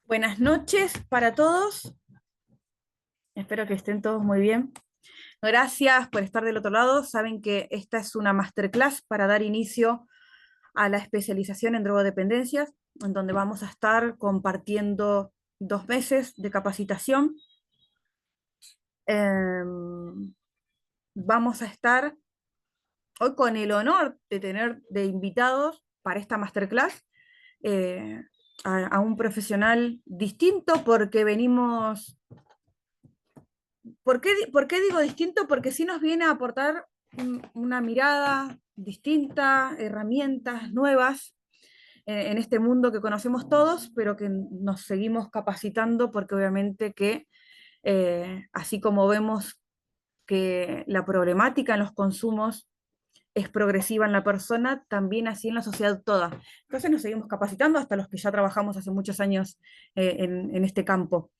Buenas noches para todos. Espero que estén todos muy bien. Gracias por estar del otro lado. Saben que esta es una masterclass para dar inicio a la especialización en drogodependencias, en donde vamos a estar compartiendo 2 meses de capacitación. Vamos a estar hoy con el honor de tener de invitados para esta masterclass eh, a un profesional distinto porque venimos. ¿Por qué digo distinto? Porque sí nos viene a aportar una mirada distinta, herramientas nuevas en este mundo que conocemos todos, pero que nos seguimos capacitando porque obviamente que así como vemos que la problemática en los consumos es progresiva en la persona, también así en la sociedad toda. Entonces nos seguimos capacitando hasta los que ya trabajamos hace muchos años en este campo.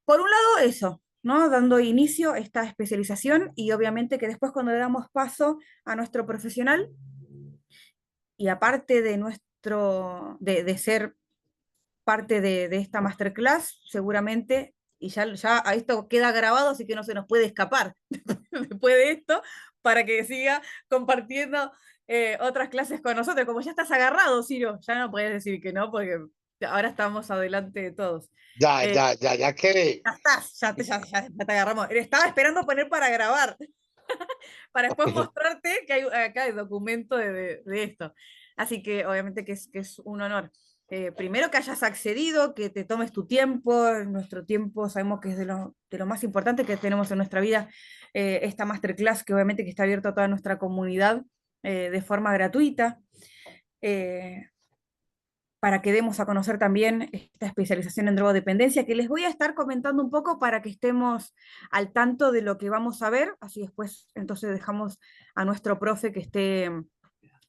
Por un lado, eso, ¿no? Dando inicio a esta especialización y obviamente que después cuando le damos paso a nuestro profesional y aparte de ser parte de esta masterclass, seguramente, y ya a esto queda grabado, así que no se nos puede escapar después de esto, para que siga compartiendo otras clases con nosotros. Como ya estás agarrado, Ciro, ya no puedes decir que no, porque ahora estamos adelante de todos. Ya, Eh, ya, ya, ya quedé. Ya estás, ya te agarramos. Estaba esperando poner para grabar, para después mostrarte que hay, acá hay documento de esto. Así que obviamente que es un honor. Primero que hayas accedido, que te tomes tu tiempo, nuestro tiempo sabemos que es de lo más importante que tenemos en nuestra vida, esta masterclass que obviamente que está abierta a toda nuestra comunidad de forma gratuita. Eh, para que demos a conocer también esta especialización en drogodependencia, que les voy a estar comentando un poco para que estemos al tanto de lo que vamos a ver, así después entonces dejamos a nuestro profe que esté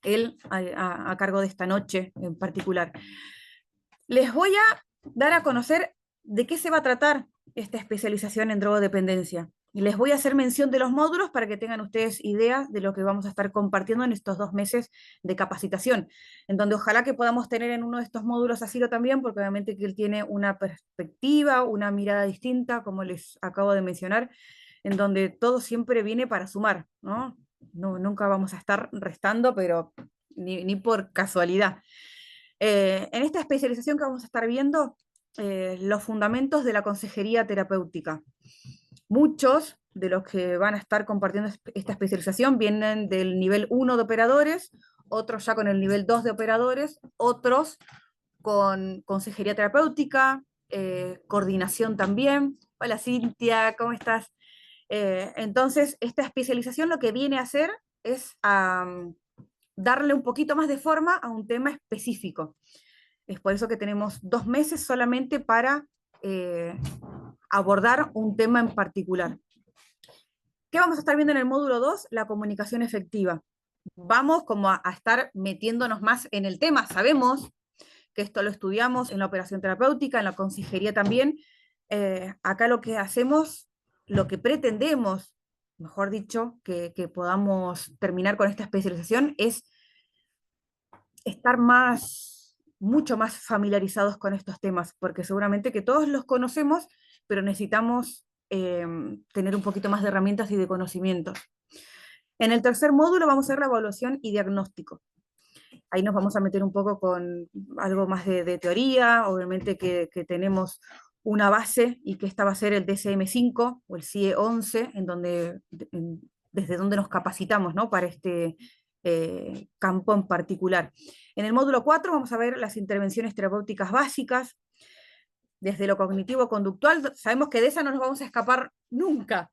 él a cargo de esta noche en particular. Les voy a dar a conocer de qué se va a tratar esta especialización en drogodependencia. Y les voy a hacer mención de los módulos para que tengan ustedes idea de lo que vamos a estar compartiendo en estos 2 meses de capacitación, en donde ojalá que podamos tener en uno de estos módulos a Ciro también, porque obviamente que él tiene una perspectiva, una mirada distinta, como les acabo de mencionar, en donde todo siempre viene para sumar, ¿no? No, nunca vamos a estar restando, pero ni por casualidad. En esta especialización que vamos a estar viendo, los fundamentos de la consejería terapéutica. Muchos de los que van a estar compartiendo esta especialización vienen del nivel 1 de operadores, otros ya con el nivel 2 de operadores, otros con consejería terapéutica, coordinación también. Hola Cintia, ¿cómo estás? Entonces, esta especialización lo que viene a hacer es darle un poquito más de forma a un tema específico. Es por eso que tenemos 2 meses solamente para eh, abordar un tema en particular. ¿Qué vamos a estar viendo en el módulo 2? La comunicación efectiva. Vamos como a estar metiéndonos más en el tema. Sabemos que esto lo estudiamos en la operación terapéutica, en la consejería también. Acá lo que hacemos, lo que pretendemos, mejor dicho, que podamos terminar con esta especialización es estar mucho más familiarizados con estos temas, porque seguramente que todos los conocemos, pero necesitamos tener un poquito más de herramientas y de conocimientos. En el tercer módulo vamos a ver la evaluación y diagnóstico. Ahí nos vamos a meter un poco con algo más de teoría, obviamente que tenemos una base y que esta va a ser el DSM-5 o el CIE-11, desde donde nos capacitamos, ¿no? Para este campo en particular. En el módulo 4 vamos a ver las intervenciones terapéuticas básicas, desde lo cognitivo-conductual. Sabemos que de esa no nos vamos a escapar nunca,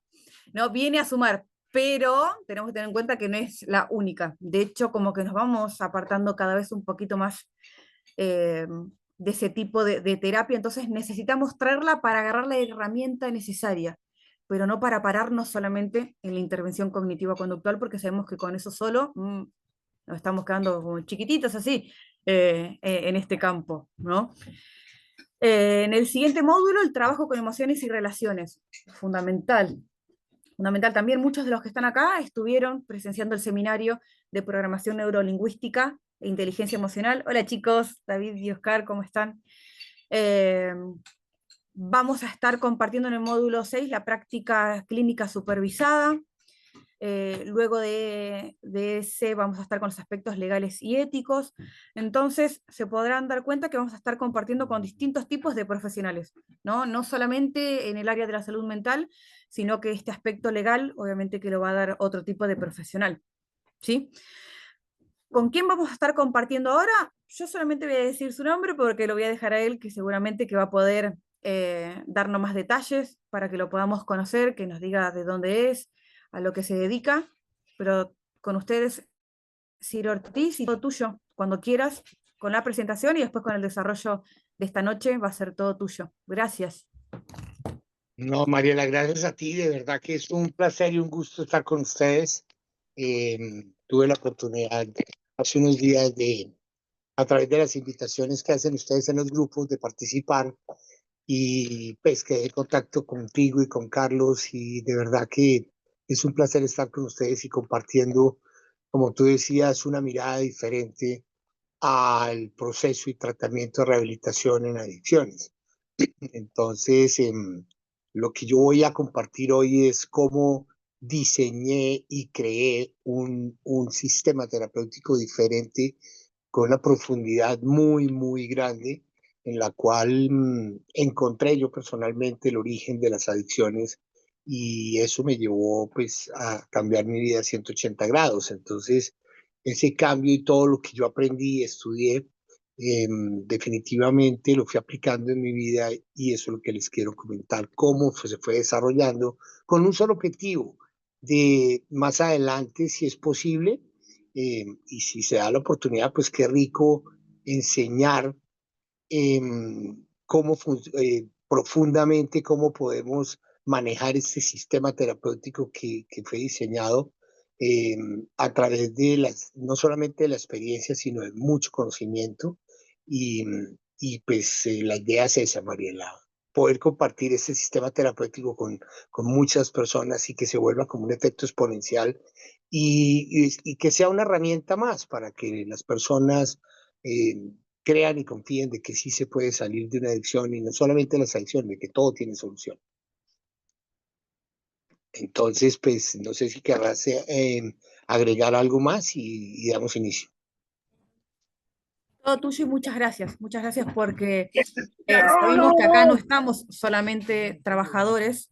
¿no? Viene a sumar, pero tenemos que tener en cuenta que no es la única. De hecho, como que nos vamos apartando cada vez un poquito más de ese tipo de terapia, entonces necesitamos traerla para agarrar la herramienta necesaria, pero no para pararnos solamente en la intervención cognitiva-conductual, porque sabemos que con eso solo nos estamos quedando como chiquititos así en este campo, ¿no? En el siguiente módulo, el trabajo con emociones y relaciones, fundamental. Fundamental también, muchos de los que están acá estuvieron presenciando el seminario de programación neurolingüística e inteligencia emocional. Hola chicos, David y Oscar, ¿cómo están? Eh, Vamos a estar compartiendo en el módulo 6 la práctica clínica supervisada. Luego de ese vamos a estar con los aspectos legales y éticos. Entonces se podrán dar cuenta que vamos a estar compartiendo con distintos tipos de profesionales, ¿no? No solamente en el área de la salud mental, sino que este aspecto legal obviamente que lo va a dar otro tipo de profesional, ¿sí? ¿Con quién vamos a estar compartiendo ahora? Yo solamente voy a decir su nombre porque lo voy a dejar a él, que seguramente que va a poder darnos más detalles para que lo podamos conocer, que nos diga de dónde es, a lo que se dedica. Pero con ustedes, Ciro Ortiz, y todo tuyo, cuando quieras, con la presentación y después con el desarrollo de esta noche, va a ser todo tuyo. Gracias. No, Mariela, gracias a ti. De verdad que es un placer y un gusto estar con ustedes. Tuve la oportunidad hace unos días a través de las invitaciones que hacen ustedes en los grupos, de participar y pues quedé en contacto contigo y con Carlos y de verdad que es un placer estar con ustedes y compartiendo, como tú decías, una mirada diferente al proceso y tratamiento de rehabilitación en adicciones. Entonces, lo que yo voy a compartir hoy es cómo diseñé y creé un sistema terapéutico diferente con una profundidad muy, muy grande, en la cual encontré yo personalmente el origen de las adicciones y eso me llevó pues a cambiar mi vida a 180 grados. Entonces, ese cambio y todo lo que yo aprendí y estudié, definitivamente lo fui aplicando en mi vida y eso es lo que les quiero comentar, cómo se fue desarrollando con un solo objetivo de más adelante, si es posible, y si se da la oportunidad, pues qué rico enseñar profundamente cómo podemos manejar este sistema terapéutico que fue diseñado eh, a través de no solamente de la experiencia, sino de mucho conocimiento. Y, y pues la idea es esa, Mariela, poder compartir este sistema terapéutico con muchas personas y que se vuelva como un efecto exponencial y que sea una herramienta más para que las personas eh, crean y confíen de que sí se puede salir de una adicción y no solamente las adicciones, de que todo tiene solución. Entonces, pues no sé si querrás agregar algo más y damos inicio. Todo tuyo y muchas gracias porque sabemos que acá no estamos solamente trabajadores,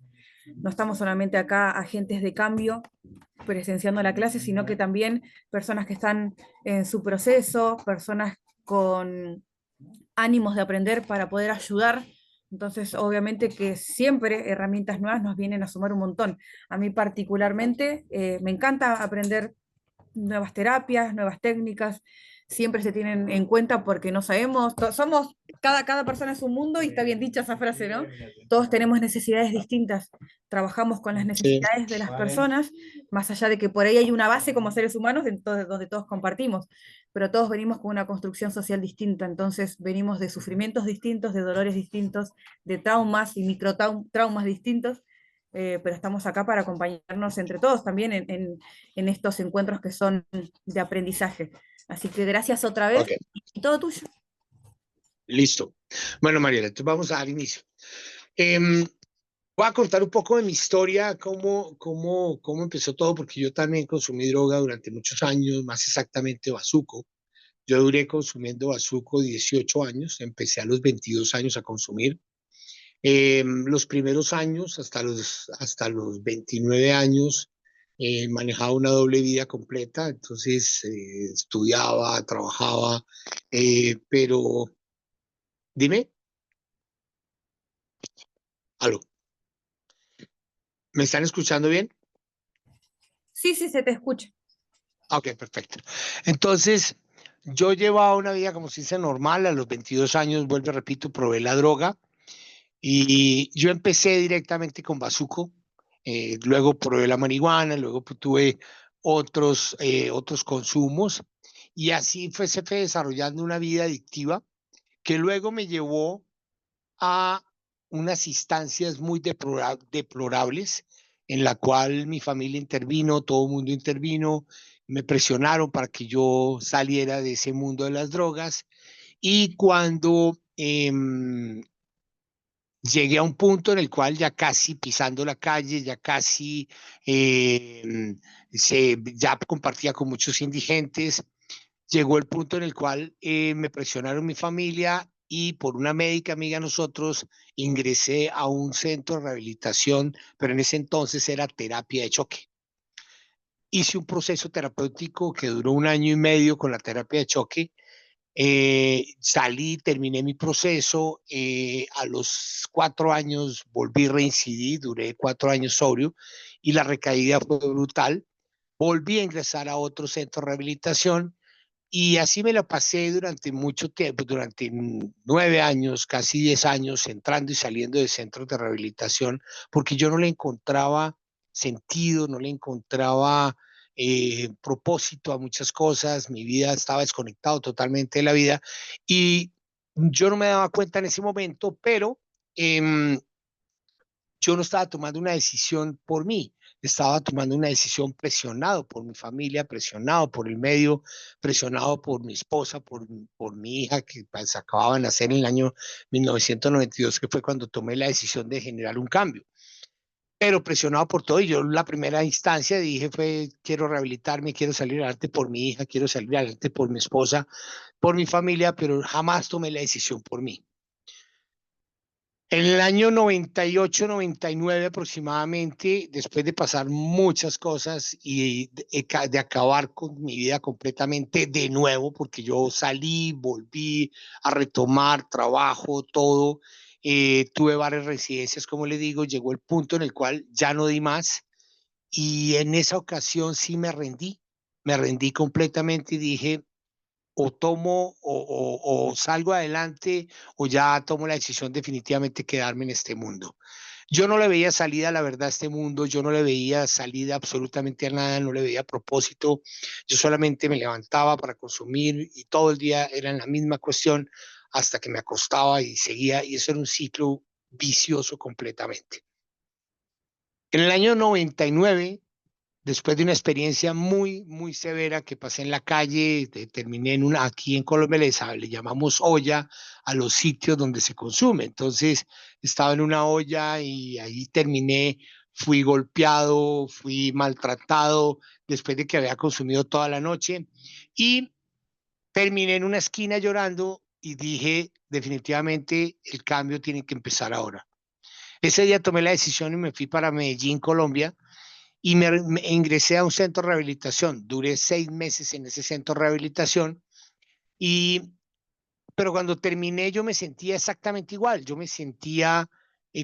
no estamos solamente acá agentes de cambio presenciando la clase, sino que también personas que están en su proceso, personas con ánimos de aprender para poder ayudar. Entonces, obviamente que siempre herramientas nuevas nos vienen a sumar un montón. A mí particularmente me encanta aprender nuevas terapias, nuevas técnicas, siempre se tienen en cuenta porque no sabemos, somos, cada persona es un mundo y está bien dicha esa frase, ¿no? Todos tenemos necesidades distintas, trabajamos con las Sí, necesidades de las personas, más allá de que por ahí hay una base como seres humanos donde todos compartimos, pero todos venimos con una construcción social distinta, entonces venimos de sufrimientos distintos, de dolores distintos, de traumas y microtraumas distintos, pero estamos acá para acompañarnos entre todos también en estos encuentros que son de aprendizaje. Así que gracias otra vez ok, y todo tuyo. listo. Bueno, Mariela, entonces vamos a dar inicio. Voy a contar un poco de mi historia, cómo empezó todo, porque yo también consumí droga durante muchos años, más exactamente bazuco. Yo duré consumiendo bazuco 18 años, empecé a los 22 años a consumir. Los primeros años, hasta los 29 años, manejaba una doble vida completa, entonces estudiaba, trabajaba, pero dime, algo, ¿me están escuchando bien? Sí, sí, se te escucha. Ok, perfecto. Entonces, yo llevaba una vida, como se dice, normal, a los 22 años, vuelvo y repito, probé la droga y yo empecé directamente con bazuco, luego probé la marihuana, luego pues, tuve otros consumos y así se fue desarrollando una vida adictiva que luego me llevó a unas instancias muy deplorables en la cual mi familia intervino, todo el mundo intervino, me presionaron para que yo saliera de ese mundo de las drogas y cuando llegué a un punto en el cual ya casi pisando la calle, ya casi ya compartía con muchos indigentes, llegó el punto en el cual me presionaron mi familia y por una médica amiga de nosotros ingresé a un centro de rehabilitación, pero en ese entonces era terapia de choque. Hice un proceso terapéutico que duró 1 año y medio con la terapia de choque. Salí, terminé mi proceso. A los 4 años volví, reincidí, duré 4 años sobrio y la recaída fue brutal. Volví a ingresar a otro centro de rehabilitación y así me la pasé durante mucho tiempo, durante 9 años, casi 10 años, entrando y saliendo de centros de rehabilitación, porque yo no le encontraba sentido, no le encontraba propósito a muchas cosas, mi vida estaba desconectado totalmente de la vida y yo no me daba cuenta en ese momento, pero yo no estaba tomando una decisión por mí, estaba tomando una decisión presionado por mi familia, presionado por el medio, presionado por mi esposa, por mi hija que pues, acababa de nacer en el año 1992, que fue cuando tomé la decisión de generar un cambio. Pero presionado por todo, y yo la primera instancia dije fue, quiero rehabilitarme, quiero salir adelante por mi hija, quiero salir adelante por mi esposa, por mi familia, pero jamás tomé la decisión por mí. En el año 98, 99 aproximadamente, después de pasar muchas cosas y de acabar con mi vida completamente de nuevo, porque yo salí, volví a retomar trabajo, todo, tuve varias residencias, como le digo, llegó el punto en el cual ya no di más y en esa ocasión sí me rendí completamente y dije, o tomo o salgo adelante o ya tomo la decisión definitivamente quedarme en este mundo. Yo no le veía salida, la verdad, a este mundo, yo no le veía salida absolutamente a nada, no le veía propósito, yo solamente me levantaba para consumir y todo el día era la misma cuestión hasta que me acostaba y seguía, y eso era un ciclo vicioso completamente. En el año 99 después de una experiencia muy, muy severa que pasé en la calle, terminé en una, aquí en Colombia le llamamos olla a los sitios donde se consume. Entonces estaba en una olla y ahí terminé, fui golpeado, fui maltratado después de que había consumido toda la noche y terminé en una esquina llorando y dije, definitivamente el cambio tiene que empezar ahora. Ese día tomé la decisión y me fui para Medellín, Colombia, y me ingresé a un centro de rehabilitación. Duré 6 meses en ese centro de rehabilitación, y, pero cuando terminé yo me sentía exactamente igual. Yo me sentía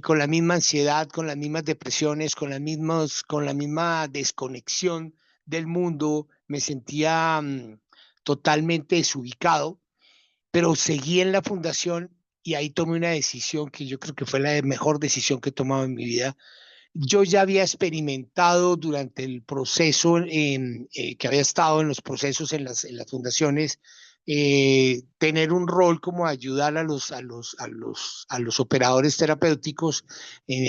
con la misma ansiedad, con las mismas depresiones, con la misma desconexión del mundo. Me sentía totalmente desubicado, pero seguí en la fundación y ahí tomé una decisión que yo creo que fue la mejor decisión que he tomado en mi vida. Yo ya había experimentado durante el proceso que había estado en los procesos en las fundaciones, tener un rol como ayudar a los operadores terapéuticos.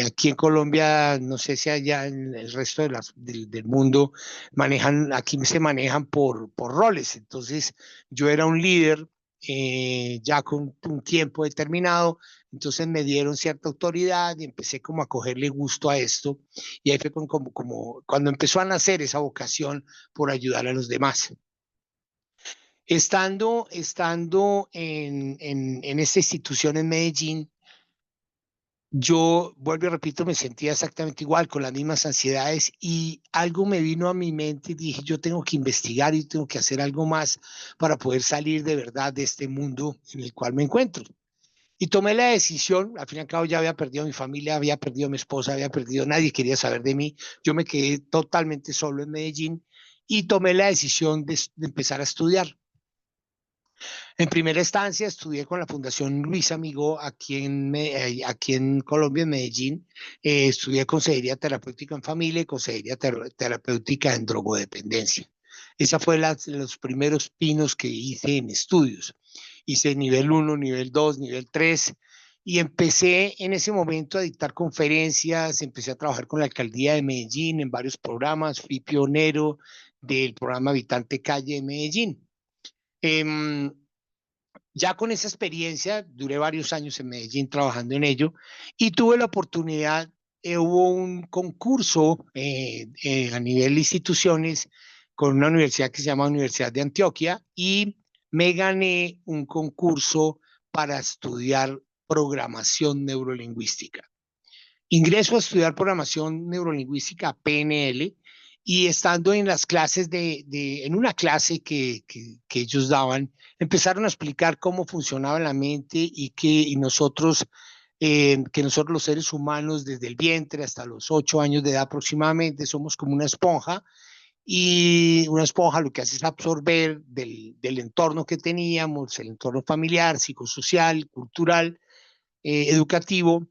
Aquí en Colombia, no sé si allá en el resto del mundo manejan, aquí se manejan por roles. Entonces, yo era un líder ya con un tiempo determinado, entonces me dieron cierta autoridad y empecé como a cogerle gusto a esto. Y ahí fue como cuando empezó a nacer esa vocación por ayudar a los demás. Estando en esta institución en Medellín, yo, vuelvo y repito, me sentía exactamente igual, con las mismas ansiedades y algo me vino a mi mente y dije, yo tengo que investigar y tengo que hacer algo más para poder salir de verdad de este mundo en el cual me encuentro. Y tomé la decisión, al fin y al cabo ya había perdido a mi familia, había perdido a mi esposa, había perdido, nadie quería saber de mí, yo me quedé totalmente solo en Medellín y tomé la decisión de empezar a estudiar. En primera instancia estudié con la Fundación Luis Amigo aquí en Colombia, en Medellín. Estudié consejería terapéutica en familia y consejería terapéutica en drogodependencia. Esa fue los primeros pinos que hice en estudios. Hice nivel 1, nivel 2, nivel 3 y empecé en ese momento a dictar conferencias, empecé a trabajar con la alcaldía de Medellín en varios programas, fui pionero del programa Habitante Calle de Medellín. Em, ya con esa experiencia, duré varios años en Medellín trabajando en ello y tuve la oportunidad, hubo un concurso a nivel de instituciones con una universidad que se llama Universidad de Antioquia y me gané un concurso para estudiar programación neurolingüística. Ingreso a estudiar programación neurolingüística PNL y estando en las clases en una clase que ellos daban, empezaron a explicar cómo funcionaba la mente y que nosotros los seres humanos desde el vientre hasta los 8 años de edad aproximadamente somos como una esponja y una esponja lo que hace es absorber del entorno que teníamos, el entorno familiar, psicosocial, cultural, educativo.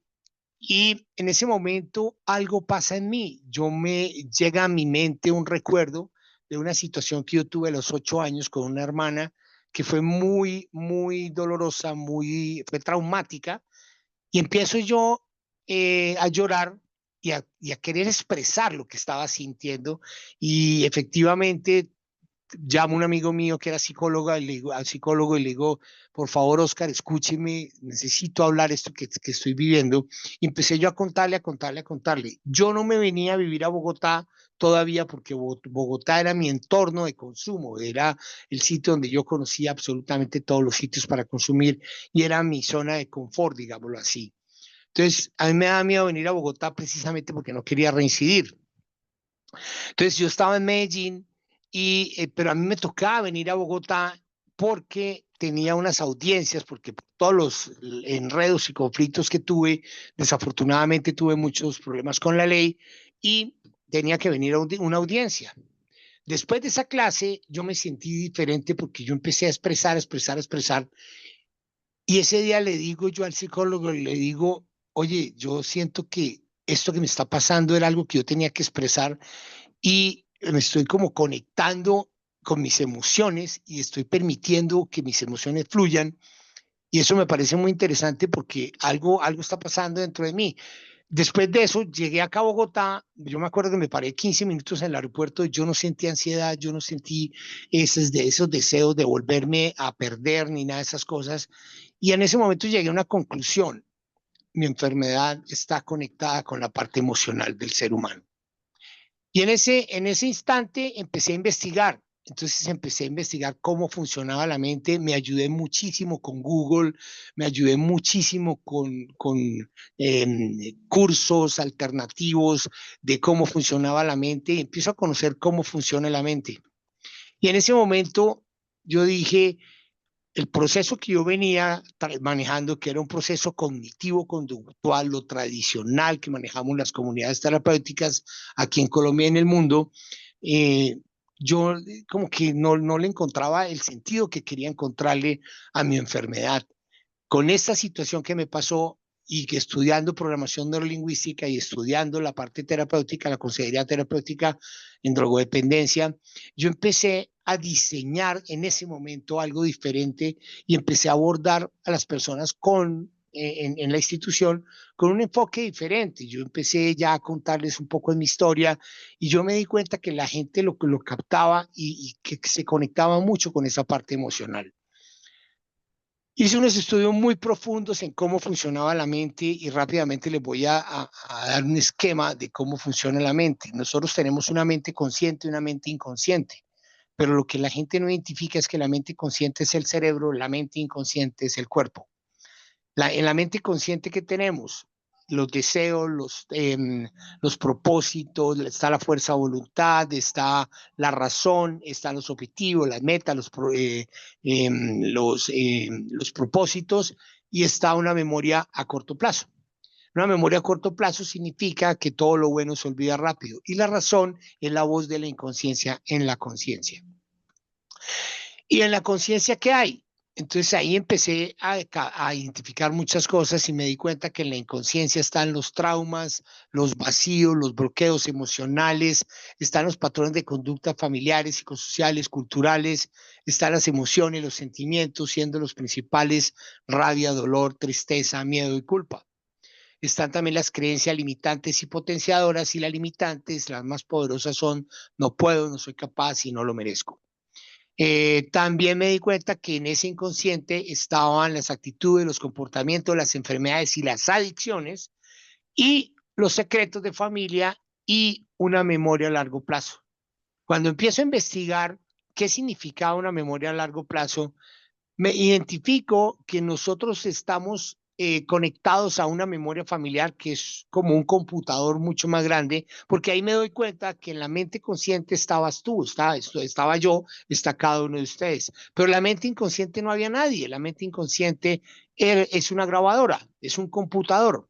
Y en ese momento algo pasa en mí. Llega a mi mente un recuerdo de una situación que yo tuve a los 8 años con una hermana que fue muy, muy dolorosa, fue traumática. Y empiezo yo a llorar y a querer expresar lo que estaba sintiendo. Y efectivamente llamo a un amigo mío que era psicóloga y le digo, al psicólogo y le digo, por favor, Oscar, escúcheme, necesito hablar esto que estoy viviendo. Y empecé yo a contarle, a contarle, a contarle. Yo no me venía a vivir a Bogotá todavía porque Bogotá era mi entorno de consumo, era el sitio donde yo conocía absolutamente todos los sitios para consumir y era mi zona de confort, digámoslo así. Entonces, a mí me da miedo venir a Bogotá precisamente porque no quería reincidir. Entonces yo estaba en Medellín, pero a mí me tocaba venir a Bogotá porque tenía unas audiencias, porque por todos los enredos y conflictos que tuve, desafortunadamente tuve muchos problemas con la ley y tenía que venir a una audiencia. Después de esa clase yo me sentí diferente porque yo empecé a expresar, expresar, expresar. Y ese día le digo yo al psicólogo, le digo, oye, yo siento que esto que me está pasando era algo que yo tenía que expresar y me estoy como conectando con mis emociones y estoy permitiendo que mis emociones fluyan. Y eso me parece muy interesante porque algo está pasando dentro de mí. Después de eso, llegué acá a Bogotá. Yo me acuerdo que me paré 15 minutos en el aeropuerto. Yo no sentí ansiedad, yo no sentí esos deseos de volverme a perder ni nada de esas cosas. Y en ese momento llegué a una conclusión. Mi enfermedad está conectada con la parte emocional del ser humano. Y en ese instante empecé a investigar. Entonces empecé a investigar cómo funcionaba la mente, me ayudé muchísimo con Google, me ayudé muchísimo con cursos alternativos de cómo funcionaba la mente y empiezo a conocer cómo funciona la mente. Y en ese momento yo dije, el proceso que yo venía manejando, que era un proceso cognitivo-conductual, lo tradicional que manejamos las comunidades terapéuticas aquí en Colombia y en el mundo, eh, yo como que no le encontraba el sentido que quería encontrarle a mi enfermedad. Con esta situación que me pasó y que estudiando programación neurolingüística y estudiando la parte terapéutica, la consejería terapéutica en drogodependencia, yo empecé a diseñar en ese momento algo diferente y empecé a abordar a las personas en la institución con un enfoque diferente. Yo empecé ya a contarles un poco de mi historia y yo me di cuenta que la gente lo captaba y que se conectaba mucho con esa parte emocional. Hice unos estudios muy profundos en cómo funcionaba la mente y rápidamente les voy a dar un esquema de cómo funciona la mente. Nosotros tenemos una mente consciente y una mente inconsciente, pero lo que la gente no identifica es que la mente consciente es el cerebro, la mente inconsciente es el cuerpo. En la mente consciente que tenemos, los deseos, los propósitos, está la fuerza de voluntad, está la razón, están los objetivos, las metas, los propósitos y está una memoria a corto plazo. Una memoria a corto plazo significa que todo lo bueno se olvida rápido y la razón es la voz de la inconsciencia en la conciencia. ¿Y en la conciencia qué hay? Entonces ahí empecé a identificar muchas cosas y me di cuenta que en la inconsciencia están los traumas, los vacíos, los bloqueos emocionales, están los patrones de conducta familiares, psicosociales, culturales, están las emociones, los sentimientos, siendo los principales rabia, dolor, tristeza, miedo y culpa. están también las creencias limitantes y potenciadoras, y las limitantes, las más poderosas son no puedo, no soy capaz y no lo merezco. También me di cuenta que en ese inconsciente estaban las actitudes, los comportamientos, las enfermedades y las adicciones y los secretos de familia y una memoria a largo plazo. Cuando empiezo a investigar qué significaba una memoria a largo plazo, me identifico que nosotros estamos conectados a una memoria familiar que es como un computador mucho más grande, porque ahí me doy cuenta que en la mente consciente estabas tú, estaba yo, está cada uno de ustedes, pero en la mente inconsciente no había nadie, la mente inconsciente es una grabadora, es un computador.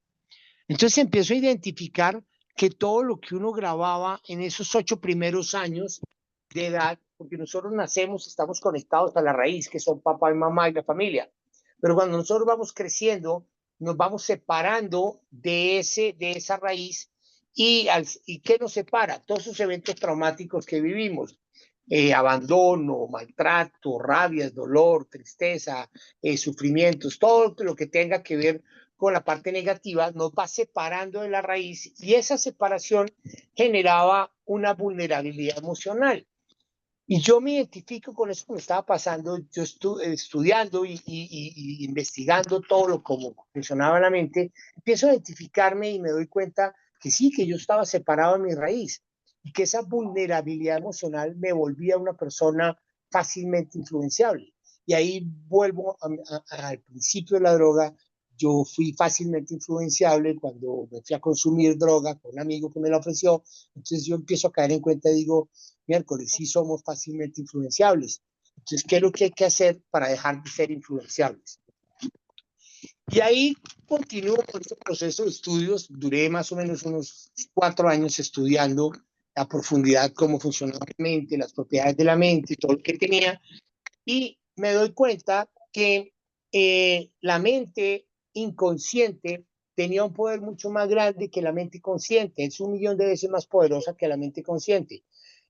Entonces empiezo a identificar que todo lo que uno grababa en esos 8 primeros años de edad, porque nosotros nacemos, estamos conectados a la raíz, que son papá y mamá y la familia, pero cuando nosotros vamos creciendo, nos vamos separando de esa raíz y ¿qué nos separa? Todos esos eventos traumáticos que vivimos. Abandono, maltrato, rabia, dolor, tristeza, sufrimientos, todo lo que tenga que ver con la parte negativa, nos va separando de la raíz y esa separación generaba una vulnerabilidad emocional. Y yo me identifico con eso que me estaba pasando, yo estudiando y investigando todo lo como funcionaba la mente, empiezo a identificarme y me doy cuenta que sí, que yo estaba separado de mi raíz y que esa vulnerabilidad emocional me volvía una persona fácilmente influenciable. Y ahí vuelvo al principio de la droga. Yo fui fácilmente influenciable cuando me fui a consumir droga con un amigo que me la ofreció. Entonces yo empiezo a caer en cuenta y digo, miércoles, sí somos fácilmente influenciables. Entonces, ¿qué es lo que hay que hacer para dejar de ser influenciables? Y ahí continúo con este proceso de estudios. Duré más o menos unos 4 años estudiando a profundidad cómo funcionaba la mente, las propiedades de la mente y todo lo que tenía. Y me doy cuenta que la mente inconsciente tenía un poder mucho más grande que la mente consciente. Es 1 millón de veces más poderosa que la mente consciente.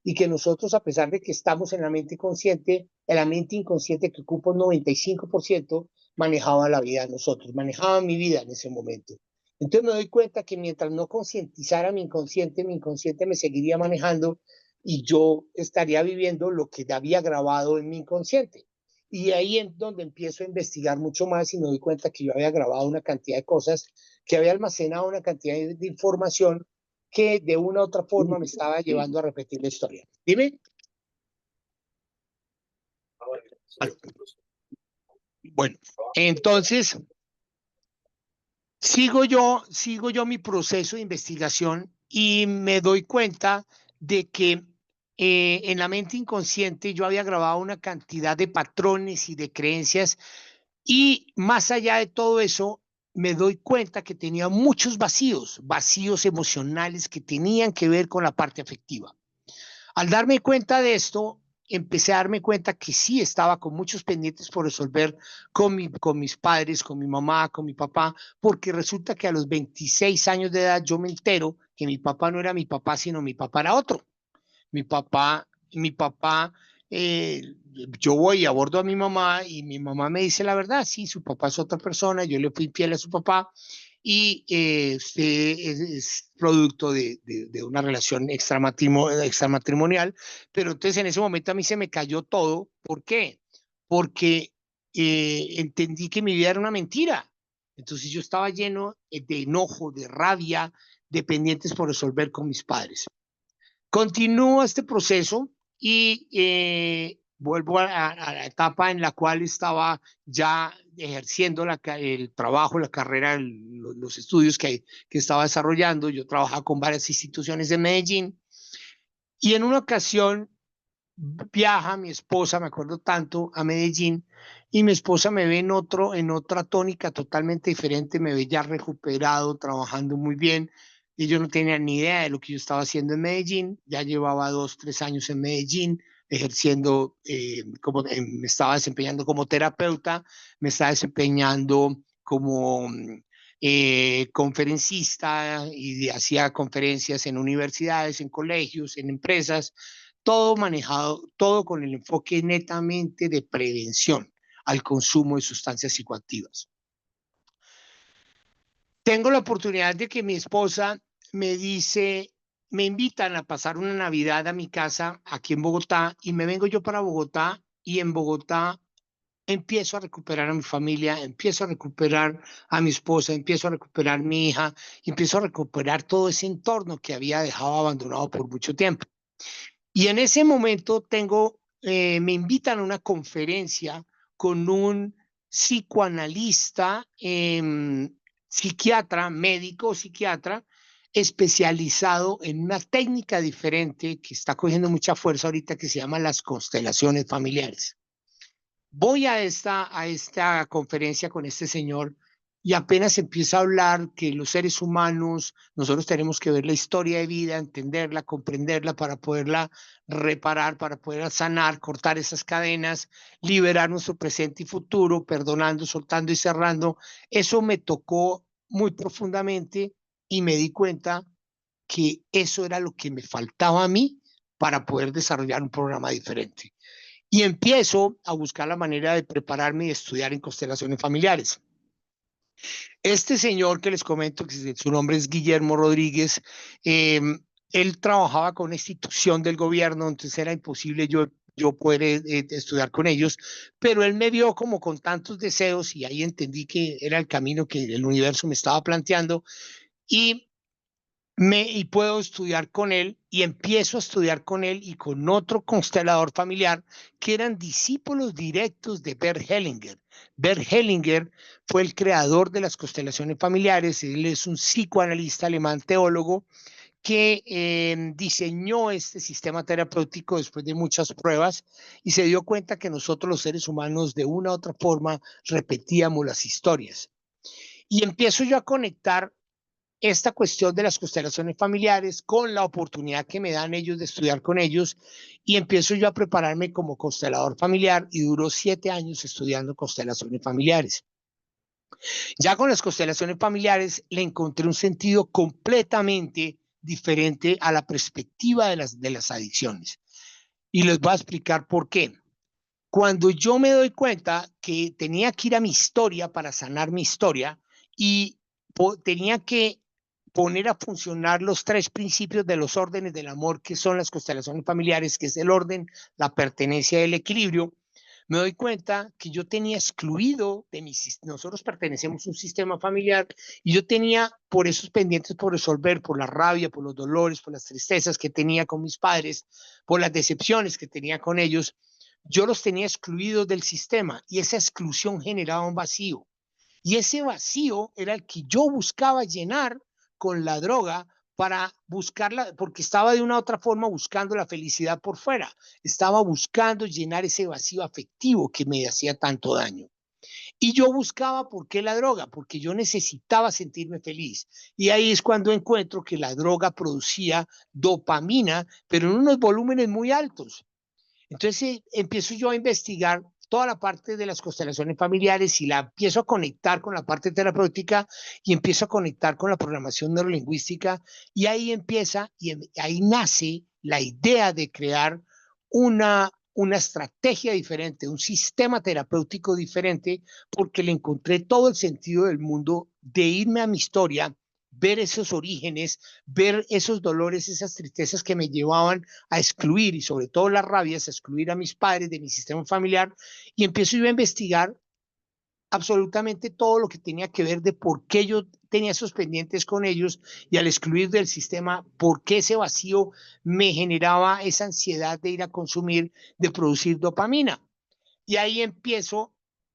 Y que nosotros, a pesar de que estamos en la mente consciente, en la mente inconsciente que ocupa un 95%, manejaba la vida de nosotros, manejaba mi vida en ese momento. Entonces me doy cuenta que mientras no concientizara mi inconsciente me seguiría manejando y yo estaría viviendo lo que había grabado en mi inconsciente. Y ahí es donde empiezo a investigar mucho más y me doy cuenta que yo había grabado una cantidad de cosas, que había almacenado una cantidad de información que de una u otra forma me estaba llevando a repetir la historia. Dime. Bueno, entonces sigo yo mi proceso de investigación y me doy cuenta de que en la mente inconsciente yo había grabado una cantidad de patrones y de creencias y más allá de todo eso, me doy cuenta que tenía muchos vacíos, vacíos emocionales que tenían que ver con la parte afectiva. Al darme cuenta de esto, empecé a darme cuenta que sí estaba con muchos pendientes por resolver con mis padres, con mi mamá, con mi papá, porque resulta que a los 26 años de edad yo me entero que mi papá no era mi papá, sino mi papá era otro. Mi papá, eh, yo voy y abordo a mi mamá y mi mamá me dice la verdad, sí, su papá es otra persona, yo le fui fiel a su papá y usted es producto de una relación extramatrimonial, pero entonces en ese momento a mí se me cayó todo. ¿Por qué? Porque entendí que mi vida era una mentira. Entonces yo estaba lleno de enojo, de rabia, de pendientes por resolver con mis padres. Continúo este proceso y vuelvo a la etapa en la cual estaba ya ejerciendo el trabajo, la carrera, los estudios que estaba desarrollando. Yo trabajaba con varias instituciones de Medellín y en una ocasión viaja mi esposa, me acuerdo tanto, a Medellín y mi esposa me ve en otra tónica totalmente diferente, me ve ya recuperado, trabajando muy bien y yo no tenía ni idea de lo que yo estaba haciendo en Medellín, ya llevaba 2, 3 años en Medellín ejerciendo, me estaba desempeñando como terapeuta, me estaba desempeñando como conferencista y hacía conferencias en universidades, en colegios, en empresas, todo manejado, todo con el enfoque netamente de prevención al consumo de sustancias psicoactivas. Tengo la oportunidad de que mi esposa me dice, me invitan a pasar una Navidad a mi casa aquí en Bogotá y me vengo yo para Bogotá y en Bogotá empiezo a recuperar a mi familia, empiezo a recuperar a mi esposa, empiezo a recuperar a mi hija, y empiezo a recuperar todo ese entorno que había dejado abandonado por mucho tiempo. Y en ese momento me invitan a una conferencia con un psicoanalista, psiquiatra, médico psiquiatra, especializado en una técnica diferente que está cogiendo mucha fuerza ahorita que se llama las constelaciones familiares. Voy a esta conferencia con este señor y apenas empieza a hablar que los seres humanos, nosotros tenemos que ver la historia de vida, entenderla, comprenderla para poderla reparar, para poderla sanar, cortar esas cadenas, liberar nuestro presente y futuro, perdonando, soltando y cerrando. Eso me tocó muy profundamente y me di cuenta que eso era lo que me faltaba a mí para poder desarrollar un programa diferente. Y empiezo a buscar la manera de prepararme y estudiar en constelaciones familiares. Este señor que les comento, que su nombre es Guillermo Rodríguez, él trabajaba con una institución del gobierno, entonces era imposible yo poder estudiar con ellos, pero él me vio como con tantos deseos y ahí entendí que era el camino que el universo me estaba planteando y y puedo estudiar con él y empiezo a estudiar con él y con otro constelador familiar que eran discípulos directos de Bert Hellinger. Bert Hellinger fue el creador de las constelaciones familiares, él es un psicoanalista alemán teólogo que diseñó este sistema terapéutico después de muchas pruebas y se dio cuenta que nosotros los seres humanos de una u otra forma repetíamos las historias. Y empiezo yo a conectar esta cuestión de las constelaciones familiares con la oportunidad que me dan ellos de estudiar con ellos y empiezo yo a prepararme como constelador familiar y duró 7 años estudiando constelaciones familiares. Ya con las constelaciones familiares le encontré un sentido completamente diferente a la perspectiva de las adicciones y les voy a explicar por qué. Cuando yo me doy cuenta que tenía que ir a mi historia para sanar mi historia y tenía que poner a funcionar los 3 principios de los órdenes del amor, que son las constelaciones familiares, que es el orden, la pertenencia y el equilibrio, me doy cuenta que yo tenía excluido de nosotros pertenecemos a un sistema familiar y yo tenía por esos pendientes por resolver, por la rabia, por los dolores, por las tristezas que tenía con mis padres, por las decepciones que tenía con ellos, yo los tenía excluidos del sistema y esa exclusión generaba un vacío. Y ese vacío era el que yo buscaba llenar con la droga para buscarla, porque estaba de una u otra forma buscando la felicidad por fuera. Estaba buscando llenar ese vacío afectivo que me hacía tanto daño. Y yo buscaba, ¿por qué la droga? Porque yo necesitaba sentirme feliz. Y ahí es cuando encuentro que la droga producía dopamina, pero en unos volúmenes muy altos. Entonces empiezo yo a investigar toda la parte de las constelaciones familiares y la empiezo a conectar con la parte terapéutica y empiezo a conectar con la programación neurolingüística y ahí empieza y ahí nace la idea de crear una estrategia diferente, un sistema terapéutico diferente, porque le encontré todo el sentido del mundo de irme a mi historia, ver esos orígenes, ver esos dolores, esas tristezas que me llevaban a excluir y sobre todo las rabias, a excluir a mis padres de mi sistema familiar y empiezo yo a investigar absolutamente todo lo que tenía que ver de por qué yo tenía esos pendientes con ellos y al excluir del sistema, por qué ese vacío me generaba esa ansiedad de ir a consumir, de producir dopamina. Y ahí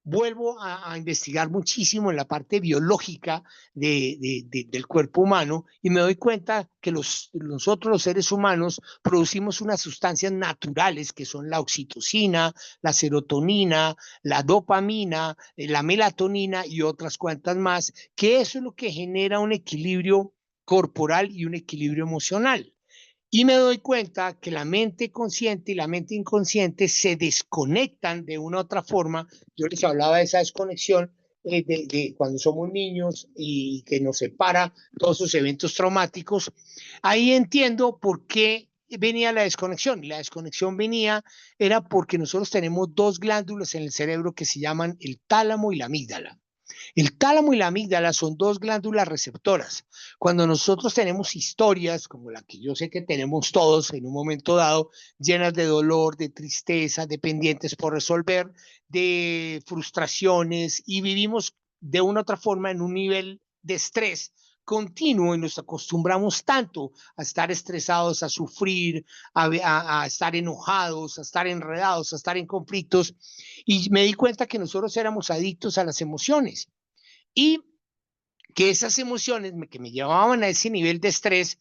vuelvo a investigar muchísimo en la parte biológica del cuerpo humano y me doy cuenta que nosotros los seres humanos producimos unas sustancias naturales que son la oxitocina, la serotonina, la dopamina, la melatonina y otras cuantas más, que eso es lo que genera un equilibrio corporal y un equilibrio emocional. Y me doy cuenta que la mente consciente y la mente inconsciente se desconectan de una u otra forma. Yo les hablaba de esa desconexión de cuando somos niños y que nos separa todos esos eventos traumáticos. Ahí entiendo por qué venía la desconexión. La desconexión era porque nosotros tenemos 2 glándulas en el cerebro que se llaman el tálamo y la amígdala. El tálamo y la amígdala son dos glándulas receptoras. Cuando nosotros tenemos historias, como la que yo sé que tenemos todos en un momento dado, llenas de dolor, de tristeza, de pendientes por resolver, de frustraciones, y vivimos de una u otra forma en un nivel de estrés continuo y nos acostumbramos tanto a estar estresados, a sufrir, a estar enojados, a estar enredados, a estar en conflictos, y me di cuenta que nosotros éramos adictos a las emociones y que esas emociones que me llevaban a ese nivel de estrés